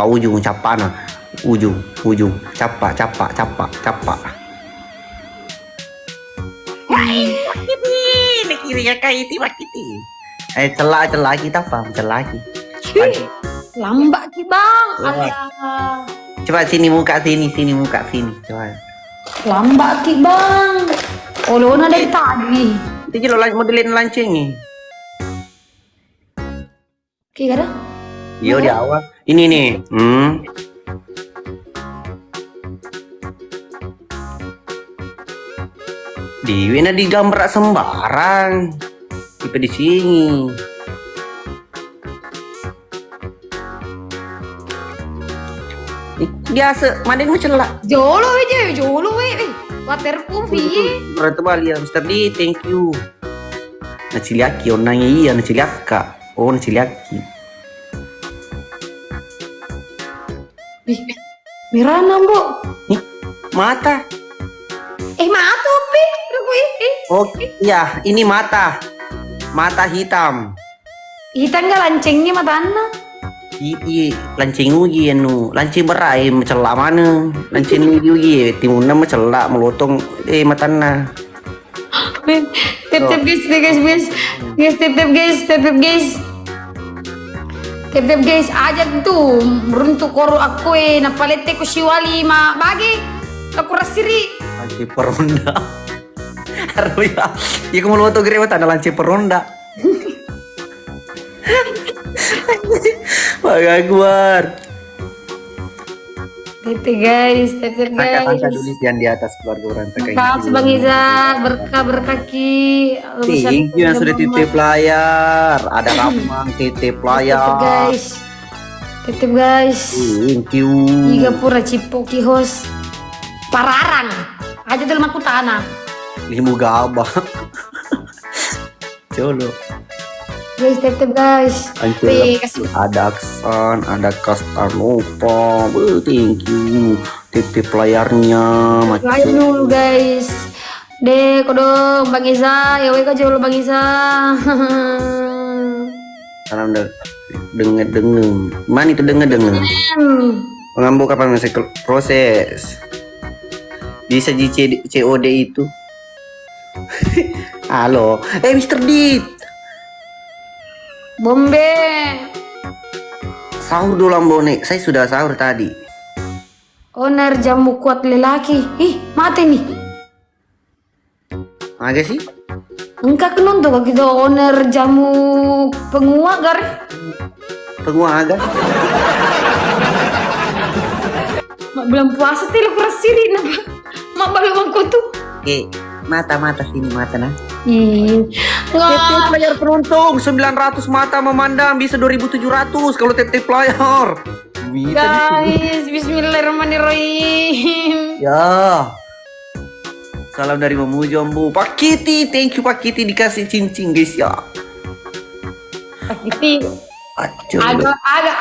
ujung capana. Ujung capak. Ini kirinya kayak itu makiti. Celah kita paham celah lagi.
Lambak ki bang.
Coba sini muka sini coba.
Lambat ki bang. Olona dari tadi.
Itu lo modelin lanceng nih.
Ki ada?
Iya di awal. Ini nih. Di wena di gambar sembarang. Tipe di sini. Biasa, mana yang celak?
Jolo aja, jolo waterproof iya.
Berarti balik ya, Mr. D, thank you. Nachiliaki, onanya iya, nachiliaka. Oh, nachiliaki.
Mirana, Bu.
Mata.
Mata, Pi.
Oh, iya, ini mata. Mata hitam.
Hitam gak lancengnya matana?
Iya, lancing ugi anu, lancing berai mecelak mana? Lancing ugi timuna mecelak melotong matana.
Tip guys, tip guys, ajak tuh beruntuk koru aku na palete ko siwali ma bagi aku rasiri.
Lancing peronda. Arwya, iya kamu melotong gede matana lancing peronda. Pak Agwar.
Tip guys.
Angkat dulu yang di atas keluarga orang tekan.
Makasih Bang Iza, berkah ki.
Thank you yang sudah titip layar. Ada Ramang titip layar.
Titip guys.
Thank you.
Iga pura cipoki host. Pararang. Aja dalam aku tanah.
Limu gabah. Colo.
Guys, tip guys. Kasih.
Ada Aksan, ada Kastanova. Thank you. Titip layarnya.
Lain dulu guys. Dek, kodong Bang Iza, ya weka jauh Bang Iza.
Salam denger. Mana itu denger? Pengambil kapan masih proses? Bisa di COD itu. Halo, Mr. Dit.
Bombe.
Sahur dulu Ambone, saya sudah sahur tadi.
Owner jamu kuat lelaki. Mati nih.
Agak sih?
Engkau kenon tuh gitu owner jamu penguak gar.
Penguat agak.
Mak belum puasa tuh lu persiri napa? Mak baru bangku tuh.
Mata sini mata nah.
Nggak.
Layar penuntung 900 mata memandang bisa 2.700 kalau tip layar.
Guys, bismillahirrahmanirrahim.
Ya. Salam dari Mamu Jombo. Pak Kitty, thank you Pak Kitty dikasih cincin guys ya.
Pak Kitty.
Agak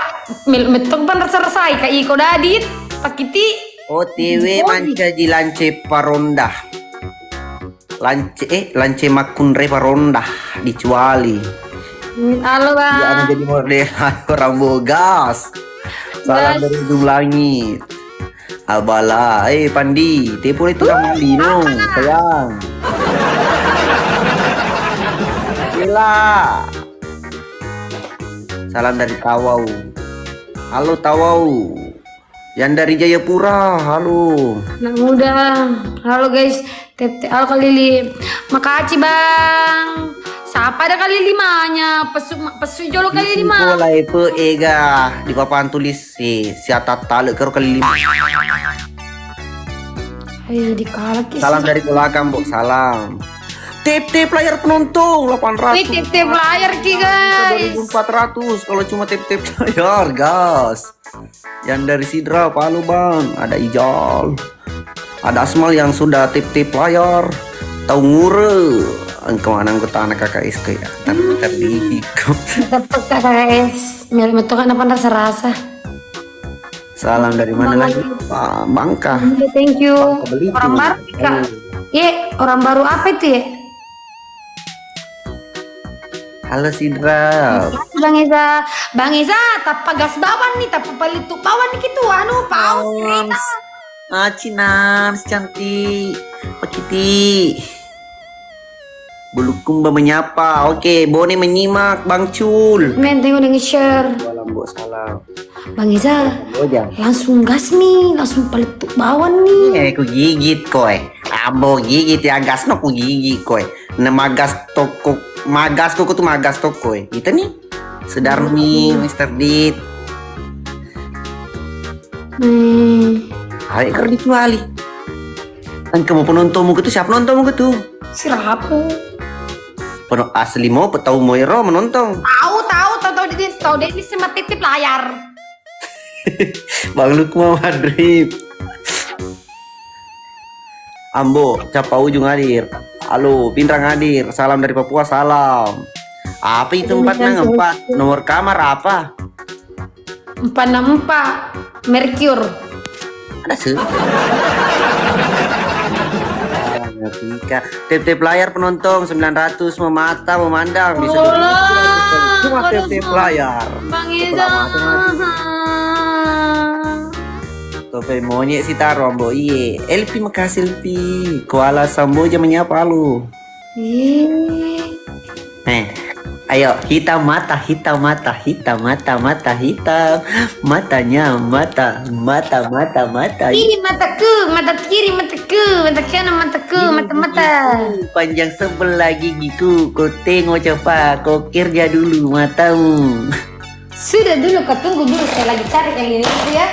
metok pan selesai kak Iko Dadit. Pak Kitty.
OTW manca di lance paronda. Lance makunre paronda dicuali.
Halo bang.
Ya jadi model orang bogas. Salam dari ujung langit. Abala, Pandi, tepo itu Pandi no, sayang. Gila. Salam dari Tawau. Halo Tawau. Yang dari Jayapura, halo.
Anak muda, halo guys. Halo Kak Lili. Makasih bang. Siapa ada kali limanya? Pesu jolo kali lima.
Bola itu ega di papan tulis siata tali karo kali 5.
Dikalak.
Salam dari belakang, Bu. Salam. Tip layar penonton 800.
Tip layar ki guys.
2400 kalau cuma tip layar, gas. Yang dari Sidra, Palu Bang, ada Ijal. Ada Asmal yang sudah tip layar. Tahu ngure. Engkau anggota anak KKS ya. Tapi
Dapat KKS. Mel metok apa rasa-rasa.
Salam dari mana lagi? Pak Bangka.
Thank you.
Bangka
Orang baru Kak. Orang baru apa itu ya?
Halo Sidra.
Bang Iza, tapa gas bawan nih, tapa palitu bawan nih gitu, paus.
Cinans cantik, Pak Kitty. Bulukumba menyapa. Oke, Bone menyimak, Bang Cul.
Men, tengok dengan share.
Salam, Bu, salam.
Bang Iza,
Bojang.
langsung gas nih, langsung paletuk bawang nih.
Ku gigit koy. Ambo gigit ya gas no ku gigit koy. Magas toko tuh magas toko koy. Kita nih sedar nih Mr. Dit. Ayo kalau dicuali. Kan kamu penontonmu gitu siapa nontonmu gitu?
Siapa?
Asli mau tahu Moiro menonton.
Tahu dia ini sama titip layar.
Bang Lukman Madrid. Ambo, capa ujung hadir. Halo, Pindrang hadir. Salam dari Papua, salam. Apa itu 464? Nomor kamar apa?
464 Mercure.
Ada sih. Tip-tip layar penonton 900 memata memandang bisa cuma tip-tip layar.
Bang Iza.
Tope monyet si taro ambo iye. Elpi makasih Elpi. Kuala Samboja menyapa lu. Ayo hitam mata hitam matanya mata
Ini mataku, mata kiri mataku, mata kanan mataku, mata.
Panjang sebelah gigiku. Kau tengok coba, kau kerja dulu matamu.
Sudah dulu, kau tunggu dulu. Saya lagi cari eliner itu ya.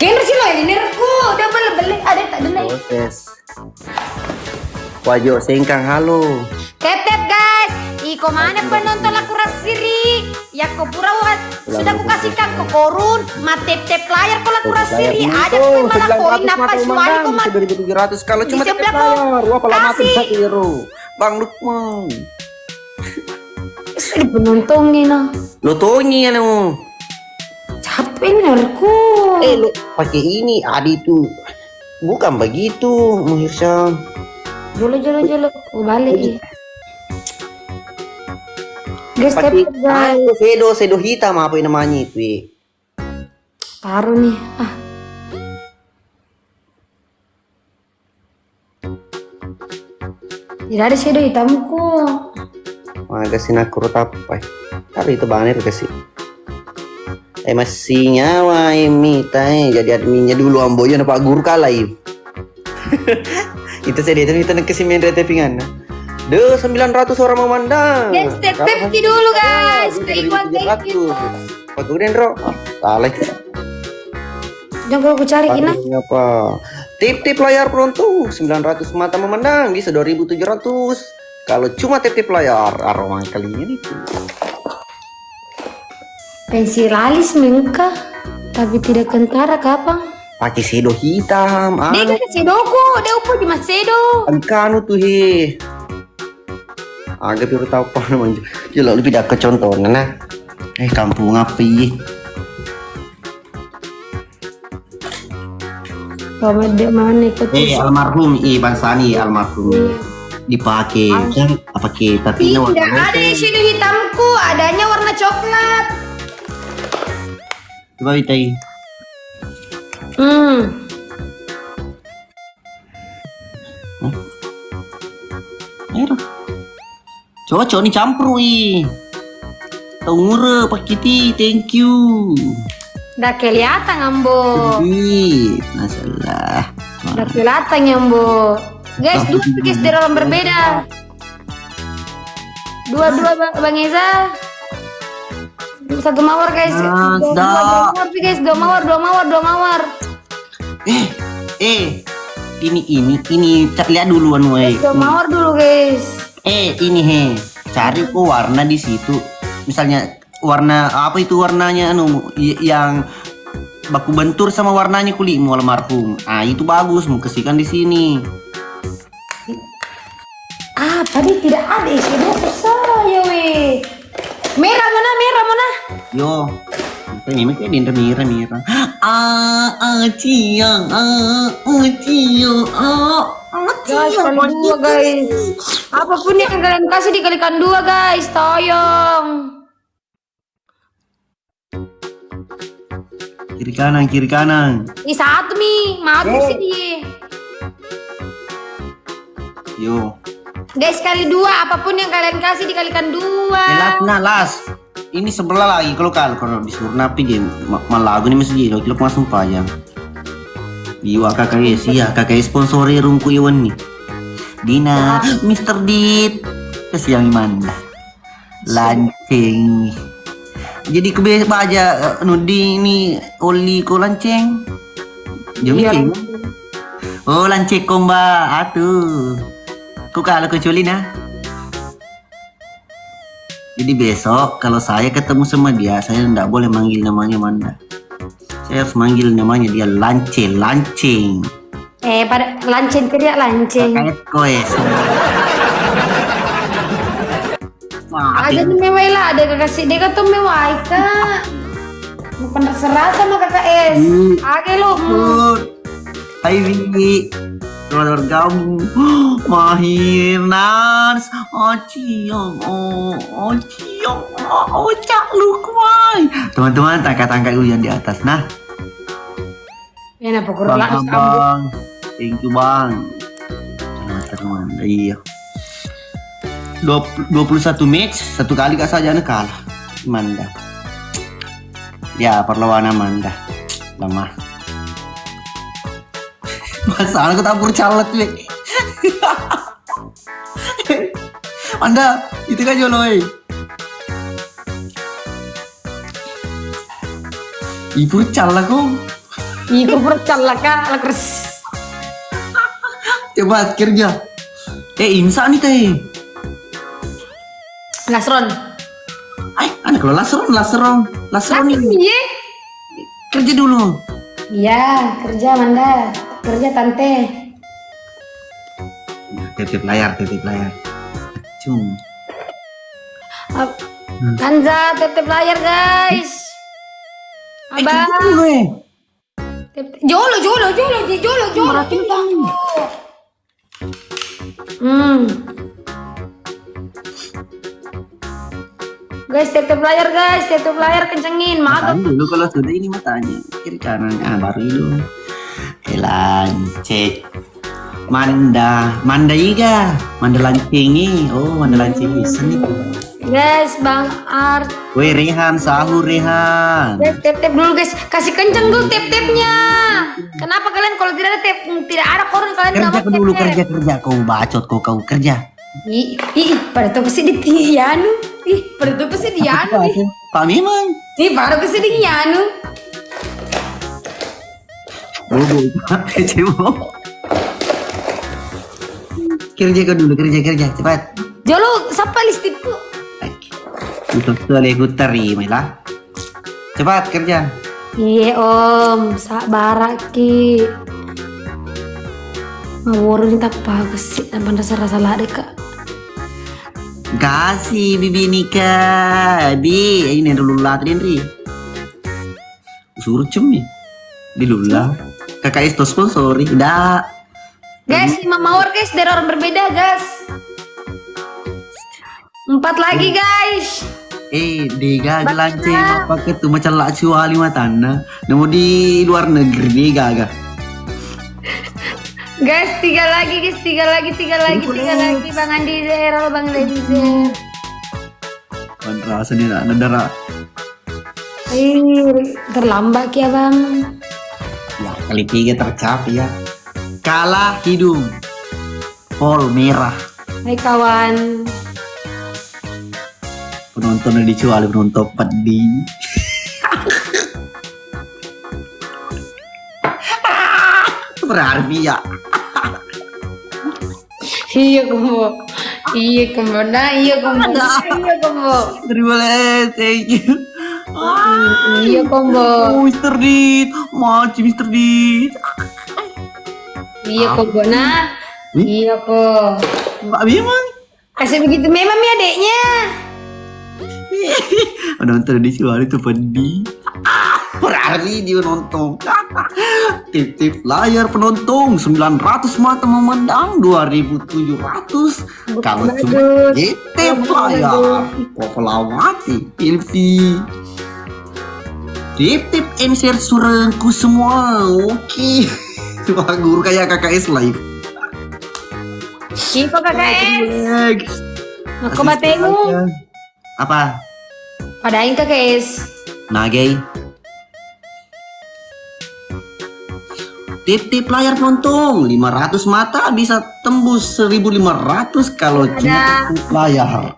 Kayaknya sih lo elinerku. Udah beli ada tak dengar.
Proses. Wajo sengkang halo.
Tep guys. Iko mana penonton laku rasiri? Ya kau purawat. Sudah ku kasihkan ke korun. Tep layar kau laku rasiri. Ada pun malah koin apa suami kau mati.
2.700 kalau cuma
Di
tip
sebelah
layar. Wah pala mati
kasih.
hero. Bang Lukman.
Sudah penontonnya nah.
Lo tonyi anu.
Capek elinerku.
Lo pakai ini Adi tuh. Bukan begitu, Muhirsyam.
Jolo. Ku balik. Guys,
Pakai
tep guys.
sedo hitam apa yang namanya itu?
Taruh nih. Tidak ada shadow hitamku.
Magasin aku apa? Tapi itu banner kasih. Masih nyawa Mita jadi adminnya dulu amboyo na Pak Guru kalah itu saya itu kasih main retepingan. 900 orang memandang.
Guys, tep dulu guys. Keikuan thank you.
Pak Guru Dendro. Salah.
Jangan aku cari ini.
Apa? Tip layar penonton 900 mata memandang bisa 2.700. Kalau cuma tip layar aroma kalinya itu.
Pensil alis mengka, tapi tidak kentara kapan?
Pakai sedo hitam.
Dia kan sedoku, dia upo di mas sedo.
Angkanu tuh he. Agak biru tahu apa namanya. Jelas lebih dah ke contohnya nah. Kampung apa ye?
Kamu dek mana ikut?
Almarhum Bansani almarhum. Dipakai kan apa ke tapi
Tidak ada shadow hitamku, adanya warna coklat.
Coba bitai. Cocok nih campur tahu murah pakiti, thank you.
Udah kelihatan ambo.
Masalah.
Udah kelihatan ambo. Guys, dua guys dari orang berbeda. Dua Bang Eza. Satu mawar guys. Dua mawar.
Ini lihat duluan weh.
Dua mawar dulu guys.
Ini cari warna di situ. Misalnya warna apa itu warnanya yang baku bentur sama warnanya kulitmu almarhum. Itu bagus, mau kasihkan di sini.
Tadi tidak ada shadow saya weh. Merah mana?
Yo. Ini kayak dinner mirah. Ciang.
Guys, kali dua guys. Apapun yang kalian kasih dikalikan dua guys, tolong.
Kiri kanan.
Ini satu nih, maaf sih dia.
Yo.
Guys, kali dua, apapun yang kalian kasih dikalikan dua.
Las. ini sebelah lagi kalau disuruh napi game malago nih masih jadi kilo masuk payang. Iwa KKS ya KKS sponsori rungku iwan nih. Dina, Mr. Dit, kesiang Manda, lanceng. Jadi kebiasa aja nudi ini oli ko lanceng. Jom ceng. Oh lanceng komba, atuh. Ku kalau kecuali nah. Jadi besok kalau saya ketemu sama dia, saya nggak boleh manggil namanya Manda. Saya harus manggil namanya dia lanceng.
Pada lanceng kerja lanceng.
Kayak koes.
Aja tuh mewah lah, ada kasih dia tuh mewah kak. Bukan terserah sama KKS. Age lo.
Hai Vivi. Selamat bergabung. Mahir Nans. Ciong. Cak lu kuai. Teman-teman tangkat-tangkat dulu yang di atas. Nah.
Ya apa
Bang Abang. Thank you Bang. Teman-teman. Iya. 21 match, satu kali gak saja kalah. Manda. Ya perlawanan Manda. Lemah. Masalah aku tak calet le. Manda, itu kan joloi. Ibu caleg kok.
Iku percal lah kak, lekers.
Coba kerja. Imsa nih teh.
Lasron.
Anak kalau laseron nih.
Iya.
Kerja dulu.
Iya, kerja Manda. Kerja tante.
Titip layar. Cung.
Kanza tetep layar guys. Abang. Jolo. Guys, tetep layar kencengin, maaf.
Dulu kalau sudah ini matanya kiri kanan, baru itu. Lanceng. Manda iga. Manda lancengi. Oh, Manda lancengi seni.
Guys, Bang Art.
Woi Rehan, sahur Rehan.
Guys, tep dulu guys. Kasih kenceng dulu tep-tepnya. Kenapa kalian kalau tidak ada tep, tidak ada koran kalian nggak
Kerja
mau
dulu,
tep-tep?
kerja. Kau bacot, kau kerja.
Pada tuh pasti di Tianu. Pada tuh pasti di Anu.
Pak memang.
Pada pasti di Tianu.
Bobo, kecewa. Kerja kau dulu, kerja cepat.
Jolo, siapa listiku?
Betul aku terima lah. Cepat kerja.
Iya om, sabar ki. Ngawur ini tak bagus sih, dan rasa lah deh kak.
Kasih bibi nikah, ini dulu lah tadi Andri. Suruh cem nih, di lula. Kakak itu sponsori, dah.
Guys, 5 mawar guys, dari orang berbeda guys. 4 lagi guys.
Dia lanceng apa ketu macam lak cuali matana. Nemu di luar negeri dia gaga.
Guys, 3 lagi guys, 3 lagi. Bang Andi Zero, Bang Lenzer.
Kontra sendiri ada darah.
Terlambat ya bang.
Ya kali 3 tercapai ya. Kalah hidung. Pol merah.
Hai kawan.
Penontonnya dicuali penonton pedih. Berarti ya.
Iya kombo.
Terima kasih, thank you.
Iya kombo.
Oh, Mr. Dit, Mr. Dit.
Iya kombo nah. Iya kok.
Mbak memang.
Kasih begitu memang ya adeknya.
Nonton di suara itu pedih. Berarti dia nonton. Titip layar penonton 900 mata memandang 2700. Kalau cuma titip layar Popolawati Ilvi. Titip and-share surengku semua. Oke. Cuma guru kayak KKS live.
Kiko KKS. Aku batemu.
Apa?
Padain ke guys.
Nagay. Tip-tip layar penonton 500 mata bisa tembus 1.500 kalau cuma tip layar.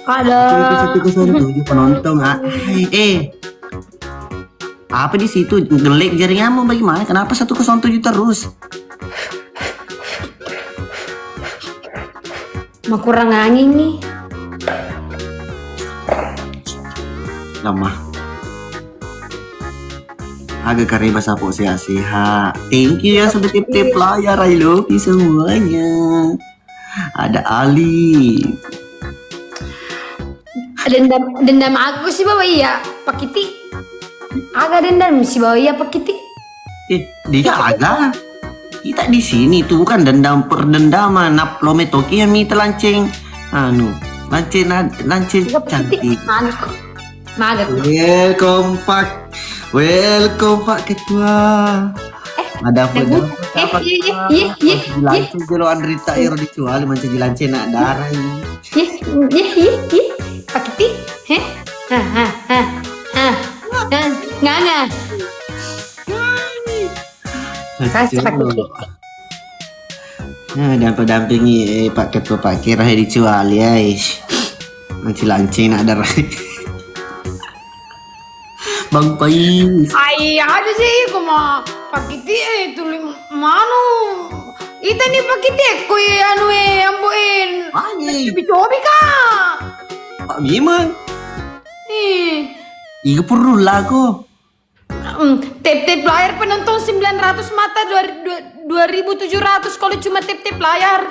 Ada.
107 penonton. Apa di situ ngelik jaringanmu bagaimana? Kenapa 107 terus?
Mau kurang angin nih.
Lama. Agak kareba sapo sehat-sehat. Thank you ya sudah tip-tip layar. I love you semuanya. Ada Ali.
Dendam aku sih bawa iya Pak Kiti. Agak dendam sih bawa iya Pak Kiti.
Dia agak. Kita di sini tuh bukan dendam perdendaman. Nap lome toki yang mita lanceng. Lanceng cantik.
Magat.
Welcome Pak Ketua. Ada apa? Lanceng jelo Andrita Iro dicuali macam lanceng nak darah ini.
Pak Kiti. Nganga. Kasih Pak Kiti.
Nah, dan pendampingi Pak Ketua Pak Kira dijual ya. Macam lanceng nak darah. Bang Pais.
Ay, ada sih kuma Pak Kiti itu manu. Ita nih Pak Kiti kuy anu ambuin.
Ani.
Cobi ka.
Pak Bima. Iga perlu lah ko.
Tip-tip layar penonton 900 mata 2.700 kalau cuma tip-tip layar.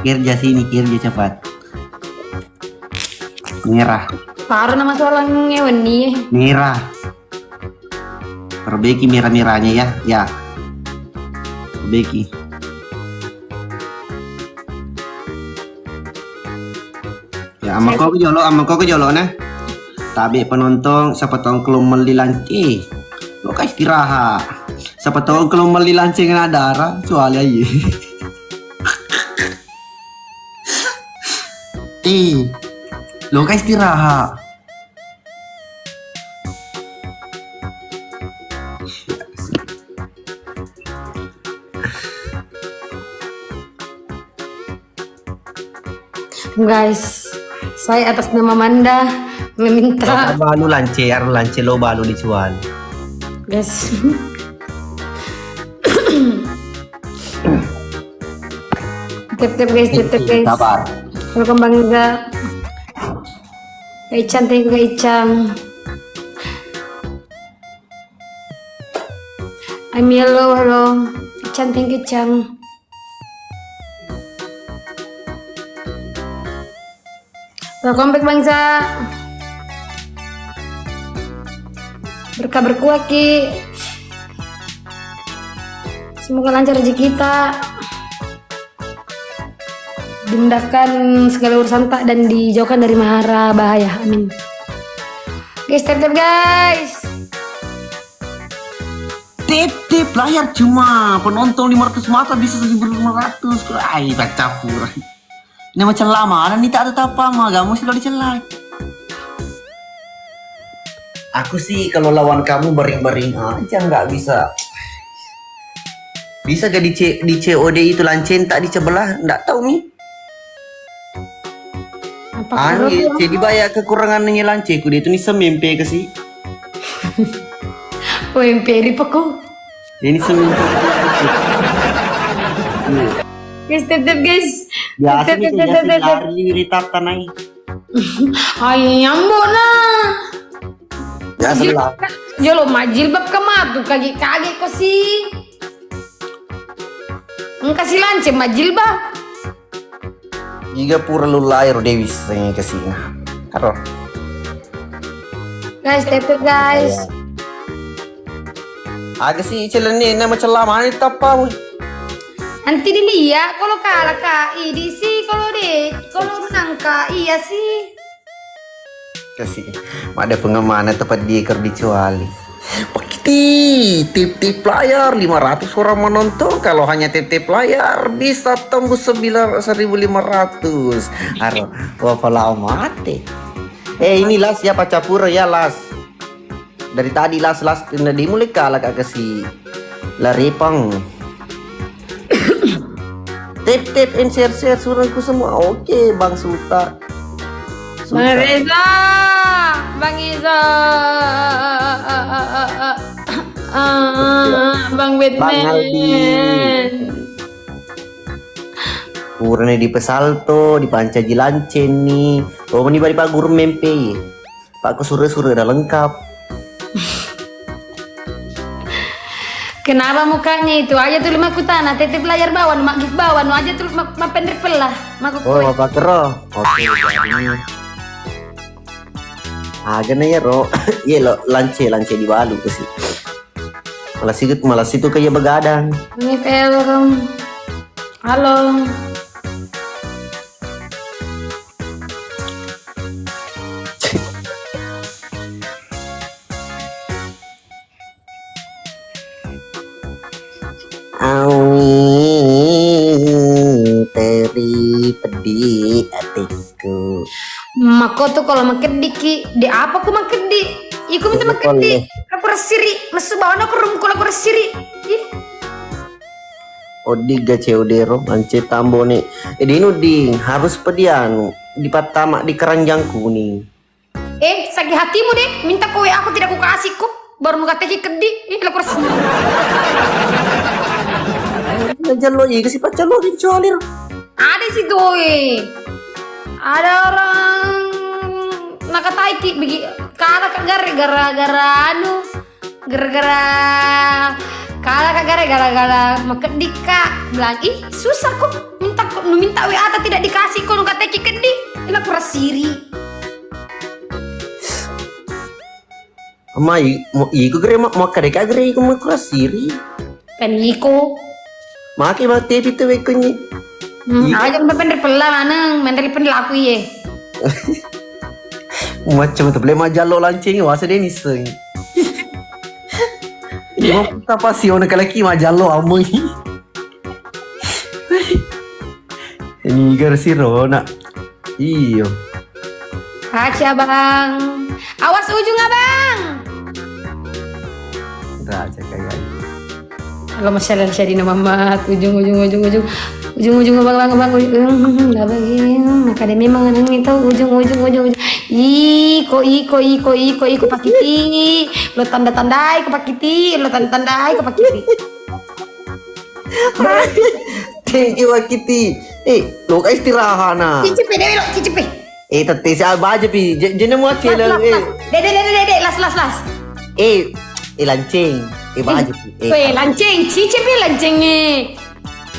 Kerja sini, kerja cepat. Merah.
Taruh nama soal ngewen nih.
Merah. Perbaiki merah-merahnya ya. Ya. Perbaiki. Ya, ama kau ke jolo nah. Tabi penonton siapa tahu kalau meli lancing. Lo kan istirahat. Siapa tahu kalau meli lancing ada darah, soalnya aja. Lo kan istirahat.
Guys, saya atas nama Manda meminta
Balu lance lo balu dijual.
guys. Tip-tip guys, tip-tip guys.
Sabar.
Welcome Bang Iga. Kak Ican, thank you Kak Ican. I'm yellow, hello. Ican, thank you Ican. Welcome back bangsa. Berkah berkuah Ki. Semoga lancar rezeki kita. Dimudahkan segala urusan tak dan dijauhkan dari mahara bahaya. Amin. Guys, tip-tip guys.
Tip layar cuma penonton 500 mata bisa 1.500. Ay, baca pura. Ini macam lama, nih tak ada apa mah, kamu sih lo dicelak. Aku sih kalau lawan kamu bering-bering aja nggak bisa. Bisa gak di COD itu lancen tak dicebelah, nggak tahu nih. Aneh, jadi banyak kekurangannya lanceku dia itu nih semimpi ke sih.
Mimpi peku.
Ini semimpi.
Guys, tip-tip guys.
Biasa nih kayak lari ritap tanai.
Ay, nyambuk nah.
Biasa lah.
Jolo majilbab kematu kagi kok sih. Kasih lance majilbab.
Jika pura lu lahir Dewi saya kasih. Karo.
Guys, tip-tip guys.
Agak sih celeni nama celama ini apa?
Nanti dilihat kalau kalah KI di sih kalau menang KI ya sih.
Kasih. Ada pengamanan tempat dia ker dicuali. Pak kita
tip layar 500 orang menonton. Kalau hanya tip layar bisa tembus 1.500. Aduh, wapala mati. Ini Las ya Pacapura ya Las. Dari tadi Las dimulai kalah kak kasih laripang. Tip and share suruhku semua. Oke Bang Suta.
Bang Reza, Bang Iza, Bang Batman.
Kurang di Pesalto, di Pancaji Lancen nih. Oh ini bari Pak Guru Mempe. Pak Sure udah lengkap.
Kenapa mukanya itu aja tuh lima kutana, titip layar bawah, mak gif bawah, nu aja tuh mak pendek pelah, mak
Oh Bapak Kero. Oke jadi. Aja nih ya Ro. Iya lo lance di Balu tuh sih. Malah situ kayak begadang.
Ini film. Halo.
Teri pedih hatiku.
Mako tuh kalau makedik di apa aku makedik? Iku minta makedik. Aku resiri, masuk bawah aku rum kalau aku resiri.
Odiga ceudero lance tambo nih. Dino ding harus pedian di patama di keranjangku nih.
Sakit hatimu deh, minta kowe aku tidak aku kasih kok. Baru muka teki kedik, aku resiri.
Jalo iya kasih pacar lo dicolir.
Ada sih gue. Ada orang nakataiki begi kalah gara-gara anu gara-gara kalah gara-gara makedik kak bilang susah kok minta WA atau tidak dikasih kok kata kedik ini aku resiri.
Mai mau iku gere mau kadek gere iku mau rasiri.
Kan iko
Maki mati itu wekunyi.
aja bener pelan aneng menteri pendelaku ye.
Macam tu boleh majalo lancing wasa dia ni seng. Mau kita pasti orang lelaki majalo amoi. Ini garsi Rona. Iyo.
Aja bang. Awas ujung abang.
Raja kayak
Kalau masalah di nama mat ujung bang nggak begini maka dia memang itu ujung iko pakiti lo tanda-tandai ko pakiti
thank you Wakiti. Lo ka istirahat na.
cicipi
Tete sa aja pi. Jangan mau cela.
Dede las
Lancing. Baju pi.
Lancing cicipi lancingnya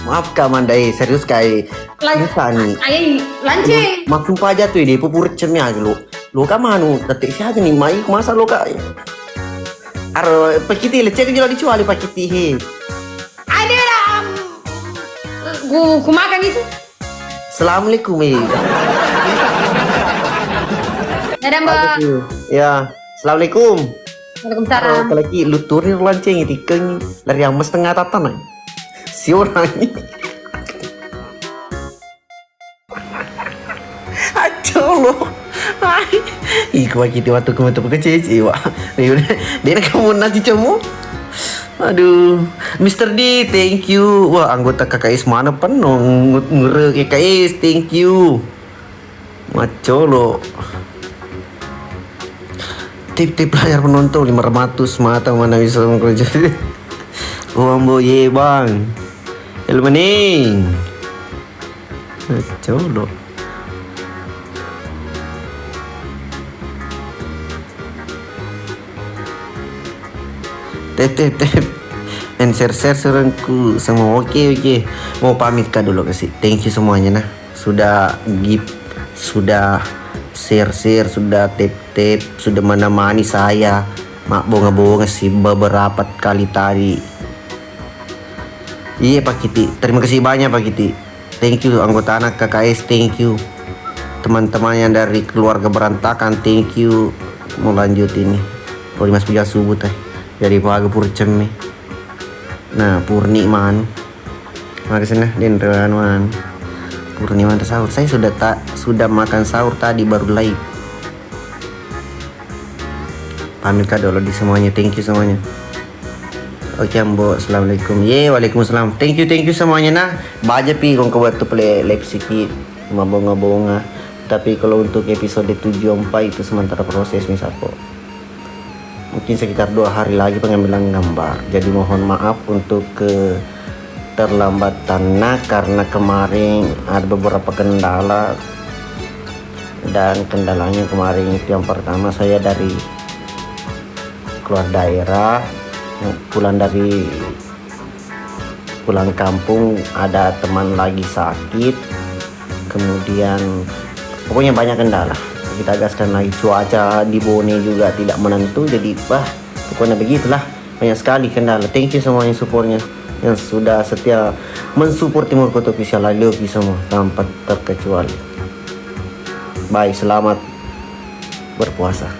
Maaf ka Manda serius kay. Misani.
ay lancing
Maaf sumpah aja tuh dia pupurut cemnya lo. Lo ka manu tete siya nih mai masa lo ka. Aro pakiti lecek jelo dicuali pakiti he.
ada lah ku makan itu
Assalamualaikum
dadah mbak
Ya, Assalamualaikum.
Waalaikumsalam.
Kalau lagi lu turun lancing itikeng lari yang setengah tatan si orang ini. Aduh lo. Iku kita waktu kamu kecil wa. Dia kamu nasi cemu. Aduh, Mr. D, thank you. Wah, anggota KKS mana penuh ngere KKS, thank you. Maco lo. Tip layar penonton 500 mata mana bisa kerja. Ambo ye bang. Elmaning. Colo. Tep. And share surengku semua oke. Mau pamit kah dulu kasih. Thank you semuanya nah. Sudah gift, sudah share, sudah tip, sudah menemani saya. Mak bonga sih beberapa kali tadi. Iya Pak Kiti, terima kasih banyak Pak Kiti. Thank you anggota anak KKS, thank you. Teman-teman yang dari keluarga berantakan, thank you. Mau lanjut ini. Kalau Mas Puja subuh teh. jadi paga purcem nih. Nah purniman makasih nah denderan man purniman sahur. Saya sudah makan sahur tadi baru live. Pamit kak dulu di semuanya, thank you semuanya. Oke ambo, assalamualaikum. Waalaikumsalam. Thank you semuanya nah. Baca pi kong kebuat tuh play live sikit mabonga-bonga. Tapi kalau untuk episode 74 itu sementara proses misal kok. Mungkin sekitar 2 hari lagi pengambilan gambar. Jadi mohon maaf untuk keterlambatan karena kemarin ada beberapa kendala. Dan kendalanya kemarin itu yang pertama saya dari keluar daerah, pulang kampung, ada teman lagi sakit, kemudian pokoknya banyak kendala. Kita gaskan lagi, cuaca di Bone juga tidak menentu, jadi pokoknya begitulah, banyak sekali kendala. Thank you semuanya supportnya yang sudah setia mensupport Timur Kota Official. I love you semua tanpa terkecuali. Bye, selamat berpuasa.